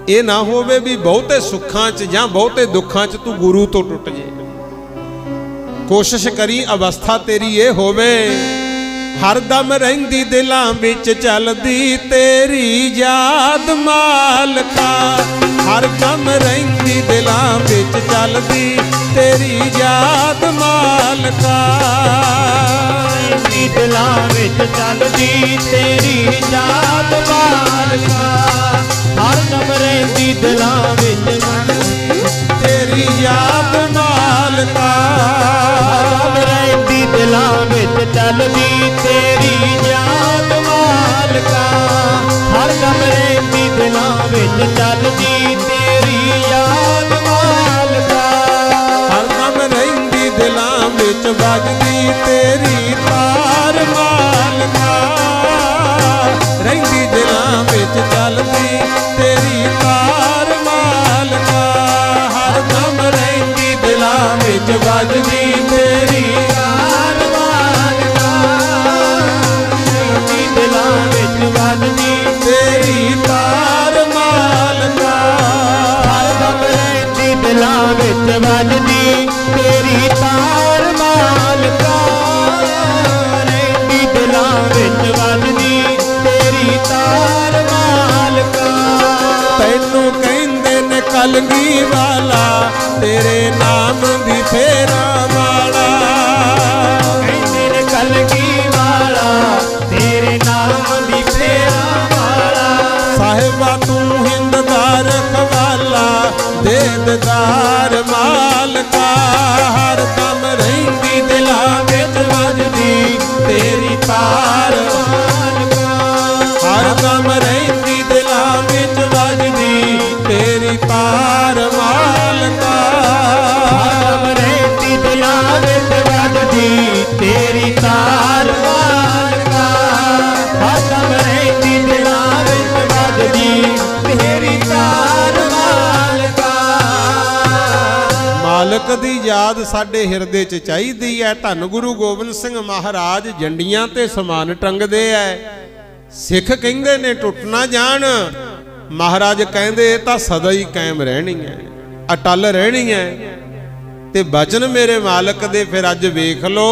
ਇਹ ਨਾ ਹੋਵੇ ਵੀ ਬਹੁਤੇ ਸੁੱਖਾਂ 'ਚ ਜਾਂ ਬਹੁਤੇ ਦੁੱਖਾਂ 'ਚ ਤੂੰ ਗੁਰੂ ਤੋਂ ਟੁੱਟ ਜੇ। ਕੋਸ਼ਿਸ਼ ਕਰੀ ਅਵਸਥਾ ਤੇਰੀ ਇਹ ਹੋਵੇ हरदम रहिंदी दिलां विच चलदी तेरी याद मालका। हरदम रहिंदी दिलां विच चलदी तेरी याद मालका। रहिंदी दिलां विच चलदी तेरी याद मालका। हरदम रहिंदी दिलां विच तेरी याद मालका। हरदम रहिंदी दिलां विच चलदी तेरी याद मालका। हरदम रहिंदी दिलां विच चलदी तेरी याद मालका। हरदम रहिंदी दिलां विच वजदी तेरी तार मालका। रहिंदी दिलां विच चलदी तेरी तार मालका। हरदम रहिंदी दिलां विच वजदी तेरी तार मालका। रहिंदी दिलां विच वजदी तेरी तार मालका। हरदम रहिंदी दिलां विच वजदी तेरी तार मालका। रहिंदी दिलां विच वजदी तेरी तार मालका। तैनू कहंदे ने कलगी वाला तेरे नाम दी फेरा वाला। कहंदे ने कलगी वाला तेरे नाम दी फेरा वाला। साहिबा तू हिंद दा रखवाला देददार मालका। हरदम रहिंदी दिलां विच वजदी तेरी तार मालका। हरदम रहिंदी दिलां विच वजदी तेरी तार मालका। हरदम रहिंदी दिलां विच वजदी तेरी तार मालका। हरदम रहिंदी दिलां विच वजदी तेरी तार मालका। मालक दी याद साडे हिरदे च चाहीदी है। धन गुरु गोबिंद सिंह महाराज जंडियां ते समान टंगदे है। सिख कहंदे ने टुट ना जाण। महाराज कहंदे तां सदा ही कायम रहनी है, अटल रहनी है। ते बचन मेरे मालक दे फिर अज वेख लो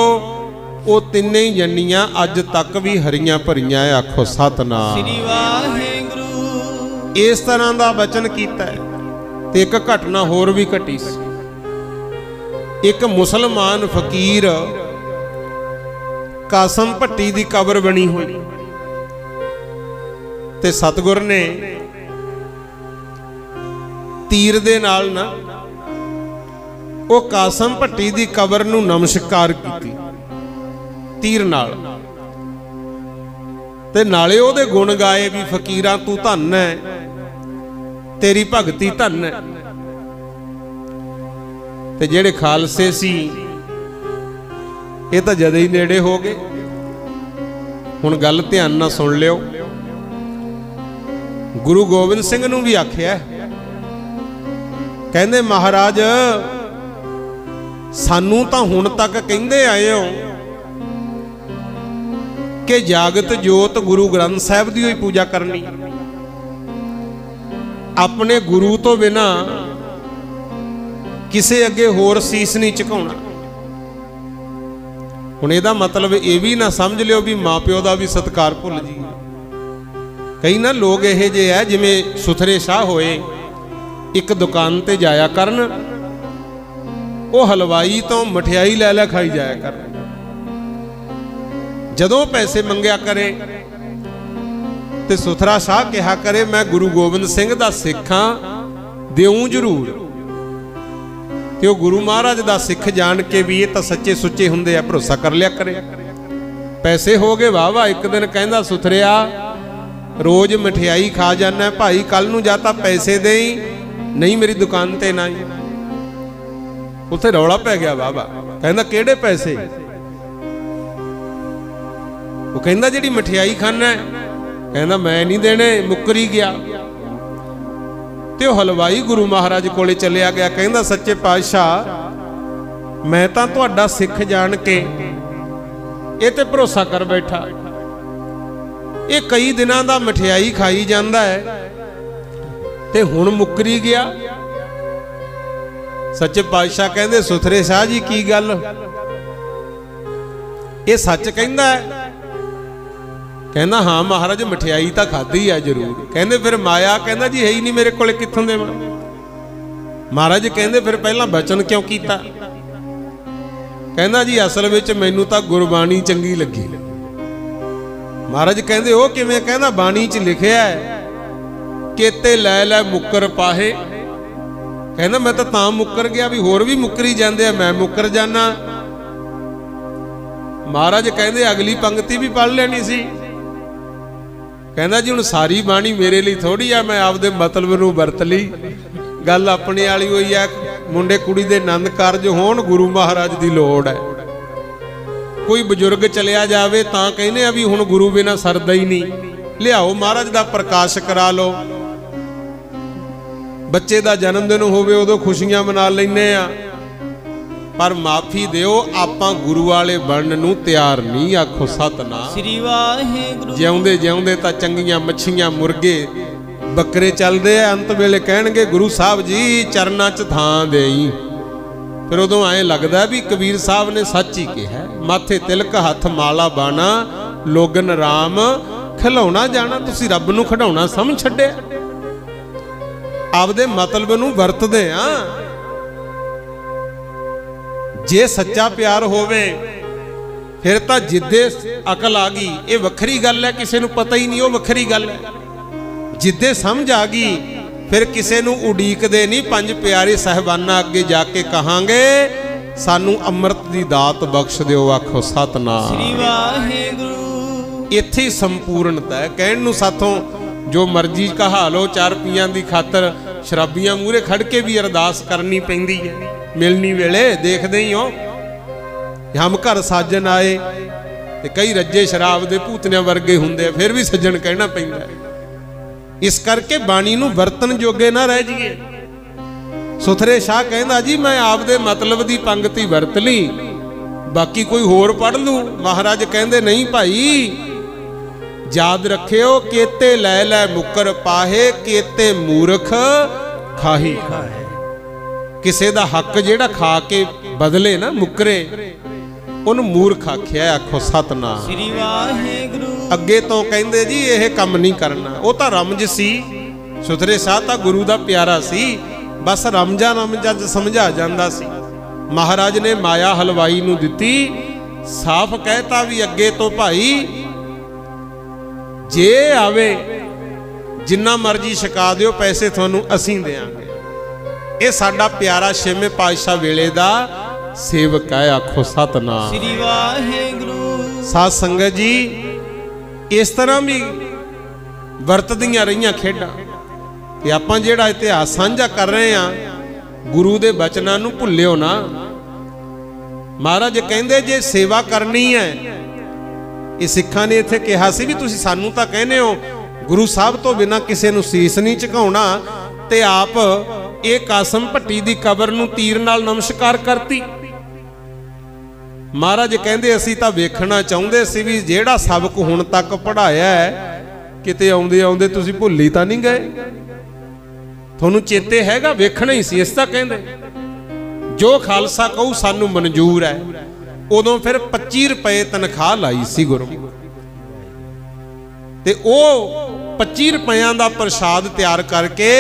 वो तिन्ने ही जंडियां अज तक भी हरियां भरियां है। आखो सतनाम श्री वाहिगुरू। इस तरह का बचन कीता है। ते एक घटना होर भी घटी सी। एक मुसलमान फकीर कासम भट्टी दी कबर बनी हुई ते सतगुर ने तीर दे नाल ना वो कासम भट्टी दी कबर नूं नमस्कार कीती तीर नाल। ते नाले ओहदे गुण गाए भी फकीरां तू धन है, तेरी भगती धन है। ते जेड़े खालसे सी ये तो जदे ही नेड़े हो गए। हुण गल ध्यान नाल सुन लिओ। गुरु गोबिंद सिंह नूं भी आखिया, कहंदे महाराज सानू तां हुण तक कहंदे आए हो कि जागत जोत गुरु ग्रंथ साहिब दी ही पूजा करनी, अपने गुरु तो बिना किसे अगे होर सीस नहीं झुकाउणा। हुण इहदा मतलब ये भी ना समझ लियो भी माँ प्यो का भी सत्कार भुल जी। कई ना लोग यह जे है जिवें सुथरे शाह होए एक दुकान ते जाया करन, वो हलवाई तो मठियाई लै लै खाई जाया करन। जदों पैसे मंगया करे ते सुथरा शाह कहा करे मैं गुरु गोबिंद सिंह दा सिख हां, देऊं जरूर। ते वो गुरु महाराज दा सिख जान के भी ये तो सच्चे सुच्चे हुंदे आ, भरोसा कर लिया करे। पैसे हो गए वाह वाह। एक दिन कहंदा सुथरिया रोज मठियाई खा जाना भाई, कल नूं जाता पैसे दे, नहीं मेरी दुकान ते ना। उत्थे रौला पै गया बाबा। कहंदा किहड़े पैसे? वो कहंदा जिहड़ी मठियाई खाना है। कहंदा मैं नहीं देने, मुकरी गया। ते हलवाई गुरु महाराज कोले चलिया गया। कहंदा सच्चे पातशाह मैं तां तुहाडा सिख जान के ये ते भरोसा कर बैठा, ये कई दिनां दा मठियाई खाई जांदा है ते हुण मुकरी गया। सच्चे पातशाह कहंदे सुथरे शाह जी की गल, ये सच कहंदा है? कहना हाँ महाराज मठियाई तो खाधी है जरूर। कहते फिर माया? कहना जी है ही नहीं मेरे को कित्थों देवां। महाराज कहते फिर पहला बचन क्यों कीता? कहना जी असल विच मैनू तां गुरबाणी चंगी लगी। महाराज कहते वो किवें? कहना बाणी च लिखिया है केते लै लै मुक्कर पाहे। कहना मैं तो मुक्कर गया भी होर भी मुक्करी जाते, मैं मुक्कर जाना। महाराज कहते अगली पंक्ति भी पढ़ लेनी सी। कहना जी हुण सारी बाणी मेरे लिए थोड़ी आ, मैं आपदे मतलब नूं वरत लई। गल अपने वाली होई है, मुंडे कुड़ी दे आनंद कारज होण गुरु महाराज दी लोड़ है। कोई बजुर्ग चलिया जावे तां कहने आ भी हुण गुरु बिना सरदा ही नहीं, लियाओ महाराज दा प्रकाश करा लो। बच्चे दा जन्मदिन होवे उदों खुशियां मना लैने आ, पर माफी दिओ आपां गुरु वाले बनन नूं तैयार नहीं। आखो सतनाम श्री वाहिगुरू। जिउंदे जिउंदे तां चंगियां मच्छियां मुर्गे बकरे चलदे आ, अंत वेले कहणगे गुरु साहब जी चरनां च थां देई। फिर उदों ऐ लगदा भी कबीर साहब ने सच ही कहा, माथे तिलक हथ माला बाना लोगन राम खिलाउणा जाना। तुसीं रब नूं खिडाउणा समझ छड्डिआ, आपदे मतलब नूं वरतदे आ। जे सच्चा प्यार होवे फिर तां जिद्दे अकल आ गई, ये वखरी गल है, किसी नूं पता ही नहीं, वो वखरी गल है। जिद्दे समझ आ गई फिर किसी नूं उडीकदे नहीं। पंज प्यारे साहिबाना अगे जाके कहांगे सानू अमृत दी दात बख्श दिओ। आखो सतनाम श्री वाहिगुरू। इत्थे ही संपूर्णता है। कहण नूं साथों जो मर्जी कहा लो, चार पियां दी खातर शराबियां मूहरे खड़ के भी अरदास करनी पैंदी है। मिलनी वेले देखदे ही हो, हम घर साजन आए ते कई रज्जे शराब दे भूतनियां वर्गे हुंदे, फिर भी सज्जन कहना पैंदा। इस करके बाणी नूं वरतन जोगे ना रह जाइए। सुथरे शाह कहंदा जी मैं आपदे मतलब दी पंक्ति वरत ली, बाकी कोई होर पढ़ लूं। महाराज कहंदे नहीं भाई, याद रखियो केते लै लै मुक्कर पाहे केते मूर्ख खाही। किसे दा हक जेड़ा खा के बदले ना मुकरे, उन मूर्ख आख्या। आखो सतनाम श्री वाहिगुरू। अगे तो कहंदे जी यह कम नहीं करना। वो तो रमज सी, सुथरे शाह तां गुरु दा प्यारा सी, बस रमजा रमजा समझा जांदा सी। महाराज ने माया हलवाई नूं दिती, साफ कहता भी अगे तो भाई जे आवे जिन्ना मर्जी छका दिओ, पैसे तुहानूं असीं देआंगे। ये साडा प्यारा छेवें पातशाह वेले दा सेवक है। आखो सतनाम श्री वाहिगुरू। साध संगत जी इस तरह भी वरतदियां रहियां खेडां ते आपां जिहड़ा इतिहास साझा कर रहे हैं, गुरु दे बचनां नूं भुल्लिओ ना। महाराज कहंदे जे सेवा करनी है, ये सिखां ने इत्थे कहा सी भी तुसीं सानूं तां कहने हो गुरु साहब तो बिना किसी नूं सीस नहीं झुकाउणा, ते आप ਇਹ ਕਾਸਮ ਭੱਟੀ ਦੀ ਕਬਰ ਨੂੰ ਤੀਰ ਨਾਲ ਨਮਸਕਾਰ ਕਰਤੀ। ਮਹਾਰਾਜ ਕਹਿੰਦੇ ਅਸੀਂ ਤਾਂ ਵੇਖਣਾ ਚਾਹੁੰਦੇ ਸੀ ਵੀ ਜਿਹੜਾ ਸਬਕ ਹੁਣ ਤੱਕ ਪੜਾਇਆ ਹੈ ਕਿਤੇ ਆਉਂਦੇ ਆਉਂਦੇ ਤੁਸੀਂ ਭੁੱਲ ਹੀ ਤਾਂ ਨਹੀਂ ਗਏ, ਤੁਹਾਨੂੰ ਚੇਤੇ ਹੈਗਾ, ਵੇਖਣਾ ਹੀ ਸੀ। ਇਸ ਤਾਂ ਕਹਿੰਦੇ ਜੋ ਖਾਲਸਾ ਕਹੂ ਸਾਨੂੰ ਮਨਜ਼ੂਰ ਹੈ। ਉਦੋਂ ਫਿਰ 25 ਰੁਪਏ ਤਨਖਾਹ ਲਾਈ ਸੀ ਗੁਰੂ, ਤੇ ਉਹ 25 ਰੁਪਿਆਂ ਦਾ ਪ੍ਰਸ਼ਾਦ ਤਿਆਰ ਕਰਕੇ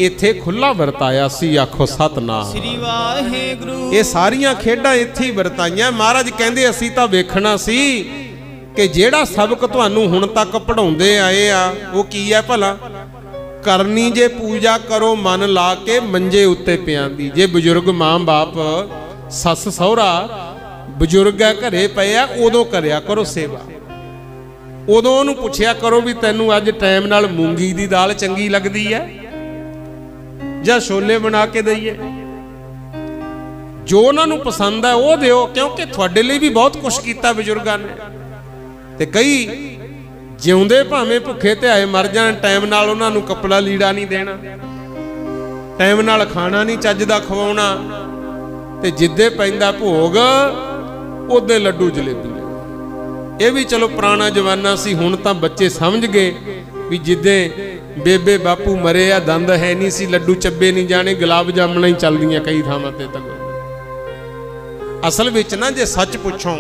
इत्थे खुला वरताया सी। आखो सतनाम श्री वाहिगुरू। ये सारियां खेडां इत्थे ही वरताईयां। महाराज कहंदे असीं तां वेखना सी कि जेड़ा सबक तुहानूं हुण तक पढ़ाउंदे आए आ वो की है भला। करनी जे पूजा करो मन ला के मंजे उत्ते पियां दी। जे बजुर्ग मां बाप सस सहुरा बजुर्ग है घरे पे आ, उदों करिया करो सेवा। उदों उहनूं पुछिया करो भी तैनूं अज टाइम नाल मूंगी दी दाल चंगी लगदी है ਜਾਂ ਛੋਲੇ ਬਣਾ ਕੇ ਦਈਏ। ਜੋ ਉਹਨਾਂ ਨੂੰ ਪਸੰਦ ਹੈ ਉਹ ਦਿਓ, ਕਿਉਂਕਿ ਤੁਹਾਡੇ ਲਈ ਵੀ ਬਹੁਤ ਕੁਝ ਕੀਤਾ ਬਜ਼ੁਰਗਾਂ ਨੇ। ਤੇ ਕਈ ਜਿਉਂਦੇ ਭਾਵੇਂ ਭੁੱਖੇ ਤੇ ਆਏ ਮਰ ਜਾਣ, ਟਾਈਮ ਨਾਲ ਉਹਨਾਂ ਨੂੰ ਕੱਪੜਾ ਲੀੜਾ ਨਹੀਂ ਦੇਣਾ, ਟਾਈਮ ਨਾਲ ਖਾਣਾ ਨਹੀਂ ਚੱਜ ਦਾ ਖਵਾਉਣਾ, ਤੇ ਜਿੱਦੇ ਪੈਂਦਾ ਭੋਗ ਉਹਦੇ ਲੱਡੂ ਜਲੇਬੀ। ਇਹ ਵੀ ਚਲੋ ਪੁਰਾਣਾ ਜਮਾਨਾ ਸੀ, ਹੁਣ ਤਾਂ ਬੱਚੇ ਸਮਝ ਗਏ ਵੀ ਜਿੱਦੇ बेबे बापू मरे आ दंद है नहीं सी, लड्डू चब्बे नहीं जाने, गुलाब जामुना ही चलदियां कई थावां ते तक। असल विच ना जे सच पुछो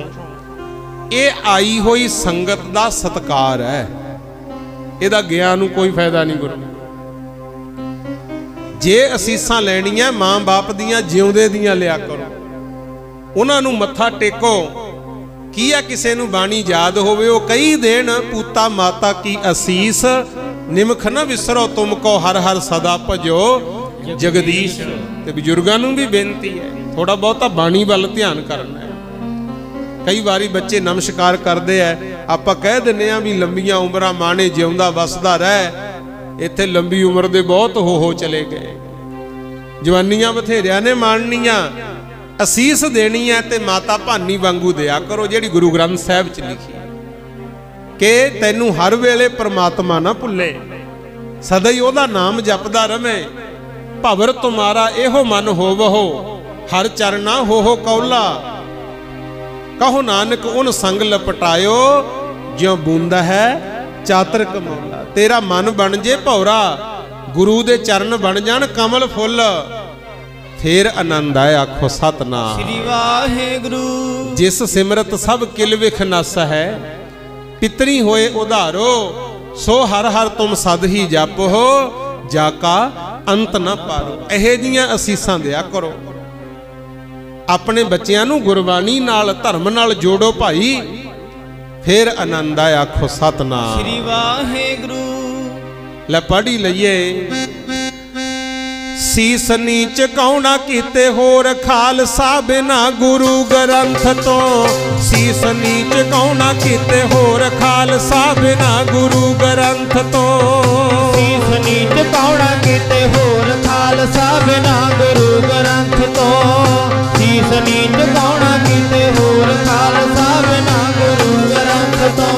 ये आई हुई संगत का सत्कार है, ਇਹਦਾ ਗਿਆ ਨੂੰ कोई फायदा नहीं। गुरु जे असीसां लैणियां मां बाप दियां जिउंदे दियां लिया करो, उन्हां नूं मत्था टेको। की आ किसे नूं बाणी याद होवे ओ कई देन पूता माता की असीस, निमख न विसरो तुमको हर हर सदा भजो जगदीश। ते बजुर्गां नूं भी बेनती है थोड़ा बहुता बाणी वल ध्यान करना है। कई बारी बच्चे नमस्कार करते हैं, आपां कह दिंदे आ भी लंबियां उमरां माणे जिउंदा वसदा रह, इत्थे लंबी उम्र दे बहुत हो चले गए। जवानियां बथेरिया ने माणनियां, असीस देनी है ते माता भानी वांगू दिया करो, जिहड़ी गुरु ग्रंथ साहिब च लिखी कि तैनू हर वेले परमात्मा ना भुले, सदा ही ओहदा नाम जपदा रवे। भवर तुम्हारा एहो मन होवहो, हर चरना हो कौला। कहो नानक उन संग लपटायो, ज्यों बूंदा है चातर कमौला। तेरा मन बन जे भौरा, गुरु दे चरण बन जान कमल फुल, फिर आनंद आए आखो सतनाम श्री वाहेगुरु। जिस सिमरत सब किल विख नस है, पितरी होए उधारो, सो हर हर तुम सद ही जप हो, जाका अंत न पारो। एहे जियां असीसां दिया करो, अपने बच्चियां नूं गुरबाणी नाल धर्म नाल जोड़ो भाई, फिर आनंद आए आखो सतनाम श्री वाहेगुरु। लै पढ़ी लईए। सीस नीच कौना कीते होर खालसा बिना गुरु ग्रंथ तो, सीस नीच कौना कीते होर खालसा बिना गुरु ग्रंथ तो, सीस नीच कौना कीते होर खालसा बिना गुरु ग्रंथ तो, सीस नीच कौना कीते होर खालसा बिना गुरु ग्रंथ तो,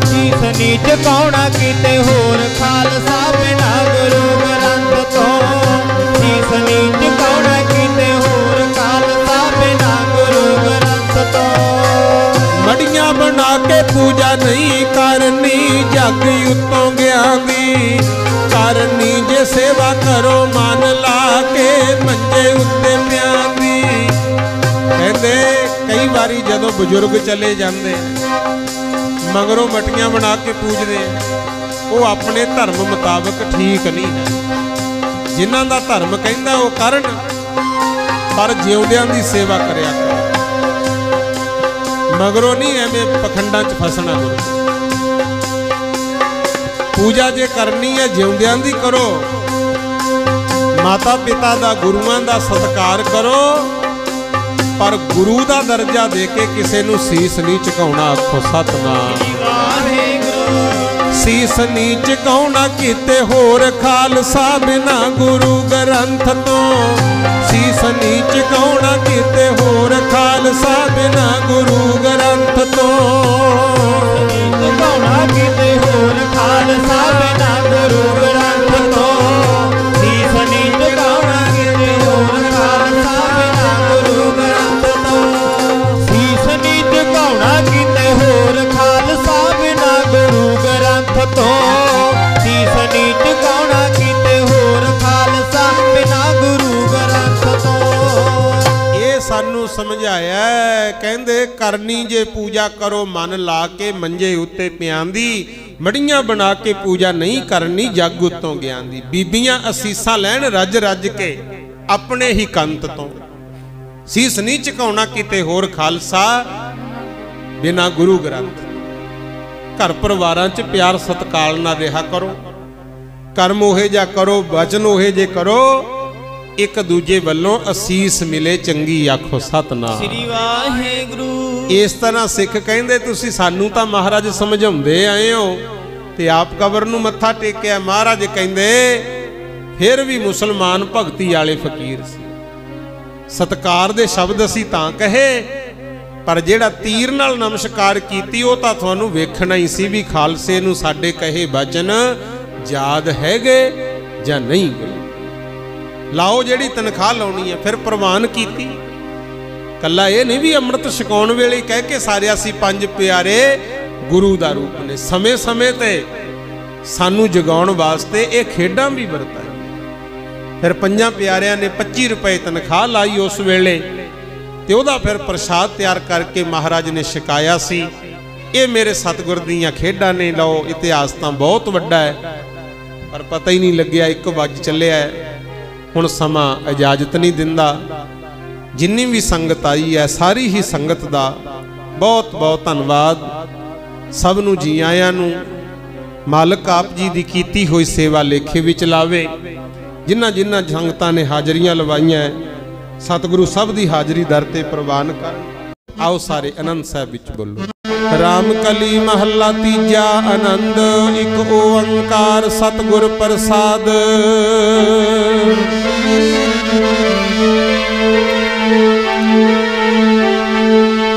सीस नीच कौना कीते होर खालसा बिना गुरु ग्रंथ तो, सीस नीच कौना कीते होर खालसा बिना गुरु ग्रंथ तो। मड़ियां बना के पूजा नहीं करनी, जग उत्तों ज्ञान दी करनी। जे सेवा करो मन ला के, मंजे उत्ते प्यान दी। कहते कई बारी जदों बजुर्ग चले जाते मगरों मटियां बना के पूजते, वो अपने धर्म मुताबिक ठीक नहीं है। जिन्हां दा धर्म कहंदा वो करन, पर जिउंदियां दी सेवा करिया करो। मगरों नहीं एवें पखंडां च फसना। पूजा जे करनी है जिउंदियां दी करो, माता पिता दा गुरुआं दा सत्कार करो, पर गुरु दा दर्जा दे के किसे नूं सीस नहीं झुकाउणा। आखो सतनाम सीस नीच कौना कीते होर खालसा बिना गुरु ग्रंथ तो, सीस नीच कौना कीते होर खालसा बिना गुरु ग्रंथ तो, कौना कीते होर खालसा बिना गुरु ग्रंथ तो, सीस नीच कौना कीते होर खालसा बिना गुरु ग्रंथ तो, सीस नीच कौना कीते होर खालसा बिना गुरु ग्रंथ तो, सीस नीच कौना कीते होर खालसा बिना गुरु ग्रंथ तो। ये सानू समझाया कहंदे करनी जे पूजा करो मन ला के, मंजे उत्ते प्यांदी। मड़ियां बना के पूजा नहीं करनी, जग उत्तों ज्ञान दी। बीबियां असीसां लैण रज रज के अपने ही कंत तो, सीस नहीं झुकाउणा कीते होर खालसा बिना गुरु ग्रंथ। घर परिवारां च प्यार सत्कार ना रहा करो, कर्म ओहे जा करो, वचन ओहे जे करो, एक दूजे वल्लों असीस मिले चंगी। आखो सतनाम श्री वाहेगुरु। इस तरह सिख कहंदे तुसी सानू तां महाराज समझाउंदे आए हो ते आप कबर नूं मत्था टेकिया। महाराज कहंदे फिर भी मुसलमान भगती वाले फकीर सी, सत्कार दे शब्द असीं तां कहे, पर जेड़ा तीर नाल नमस्कार कीती वो तां तुहानूं वेखना ही सी भी खालसे नूं साडे कहे वचन याद हैगे जां नहीं गए। लाओ जेड़ी तनख्वाह लाउणी है, फिर प्रवान कीती। कला ये नहीं भी अमृत छकाउण वेले कह के सारे असीं पंज प्यारे गुरु दा रूप ने। समय समय ते सानू जगाउण वास्ते ये खेडां भी वरताई। फिर पंजां प्यारियां ने 25 रुपए तनख्वाह लाई उस वेले, ਤੇ ਉਹਦਾ ਫਿਰ ਪ੍ਰਸ਼ਾਦ ਤਿਆਰ ਕਰਕੇ ਮਹਾਰਾਜ ਨੇ ਛਕਾਇਆ ਸੀ। ਇਹ ਮੇਰੇ ਸਤਿਗੁਰ ਦੀਆਂ ਖੇਡਾਂ ਨੇ। ਲਓ, ਇਤਿਹਾਸ ਤਾਂ ਬਹੁਤ ਵੱਡਾ ਹੈ, ਪਰ ਪਤਾ ਹੀ ਨਹੀਂ ਲੱਗਿਆ 1 ਵੱਜ ਚੱਲਿਆ। ਹੁਣ ਸਮਾਂ ਇਜਾਜ਼ਤ ਨਹੀਂ ਦਿੰਦਾ। ਜਿੰਨੀ ਵੀ ਸੰਗਤ ਆਈ ਹੈ, ਸਾਰੀ ਹੀ ਸੰਗਤ ਦਾ ਬਹੁਤ ਬਹੁਤ ਧੰਨਵਾਦ। ਸਭ ਨੂੰ ਜੀ ਆਇਆਂ ਨੂੰ। ਮਾਲਕ ਆਪ ਜੀ ਦੀ ਕੀਤੀ ਹੋਈ ਸੇਵਾ ਲੇਖੇ ਵਿੱਚ ਲਾਵੇ। ਜਿਨ੍ਹਾਂ ਜਿਨ੍ਹਾਂ ਸੰਗਤਾਂ ਨੇ ਹਾਜ਼ਰੀਆਂ ਲਵਾਈਆਂ, ਸਤਿਗੁਰੂ ਸਭ ਦੀ ਹਾਜ਼ਰੀ ਦਰ ਤੇ ਪ੍ਰਵਾਨ ਕਰਨ। आओ सारे आनंद साहब विच बोलो। राम कली महला तीजा आनंद एक ओंकार सतगुर प्रसाद।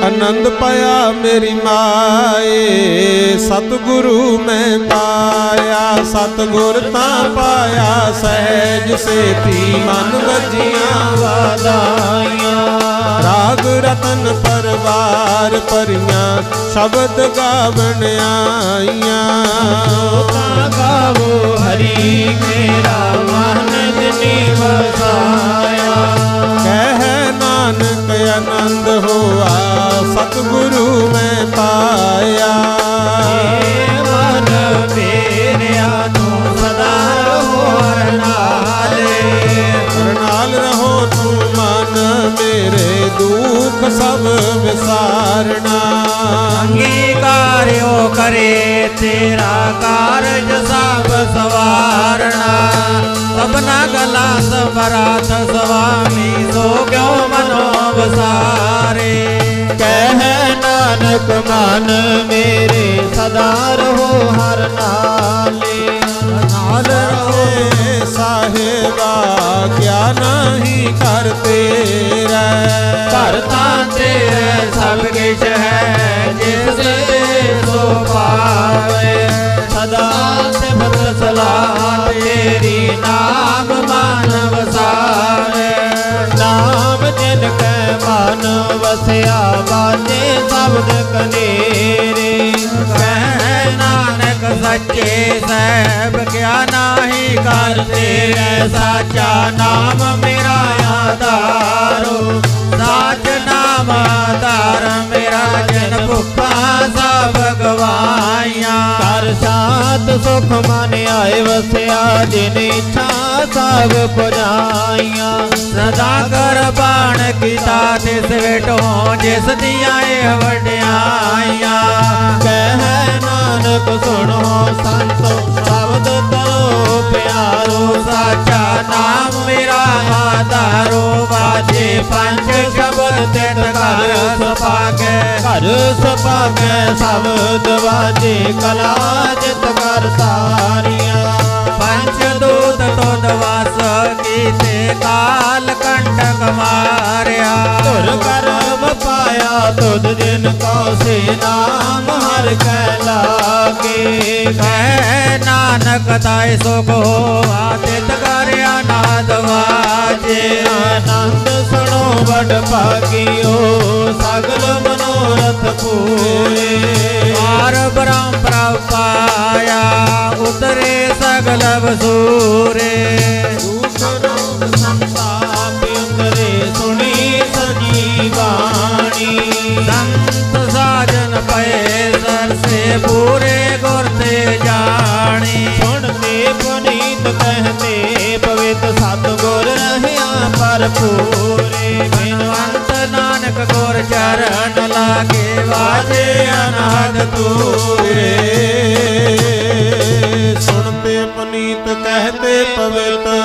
आनंद पाया मेरी माए सतगुरु मैं पाया। सतगुर ता पाया सहज सेती मन वजियां वादाइयां। राग रतन परवार परियां शब्द गावन आइयां। गावो हरि मेरा मन जिनी वसाया। कह नानक आनंद होआ सतगुरु मैं पाया। मन मेरा तू सदा रहो नाल रहो तू मन मेरे दुख सब विसारना। अंगीकार्यो करे तेरा कारज सब सवारना। सबना गला सबरात स्वामी सो क्यों मनो वसारे। कह नानक मन मेरे सदा रहो हर नाले। नाल रहो साहेबा क्या नहीं करते करता तेरे सब किश है जिससे सो पावे। सदा सिफत सलाह तेरी नाम मानव सारे। नाम जिनके मन वसया बाजे शब्द कनेरे। कह नानक सच्चे साहब क्या नाही करते। साचा नाम मेरा आधारो। साच नाम आधार मेरा जन भुखा सब गवाइया। कर सात सुख मन आए वसया जिन इच्छा सब पुजाइया। सदा कर बाण किता तिस वेटो जिस दिया वड्याइया। कह नानक सुनो संतो शब्द करो प्यारो। साचा नाम मेरा आधारो बाजे पंच शब्द तित घर सपागे। घर सपागे शब्द बाजे कला जित कर तारिया। पंच दूत तुद वास कीते काल कंटक मारिया। तुर करम पाया तुद जिन को से नाम हर कै लागे। कह नानक ताय सुख हो आतित कर अनाद वाजे। आनंद सुनो बड़ भागियो सगल मनोरथ पूरे। पार ब्रह्म प्रभ पाया उतरे सगल वसूरे। सुनी सजी वाणी संत साजन पए सर से पूरे गुरते जानी। सुनते पुनीत कहते पवित्र सतगुर रहया भरपूरे। बिनवंत नानक गुर चरण लागे वाजे अनाद तूरे। सुनते पुनीत कहते पवित्र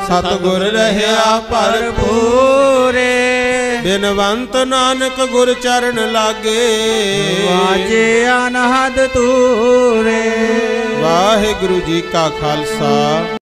सतगुर रहया भरपूरे। बिनवंत नानक गुर चरण लागे वाजे अनाद तूरे। वाहिगुरु जी का खालसा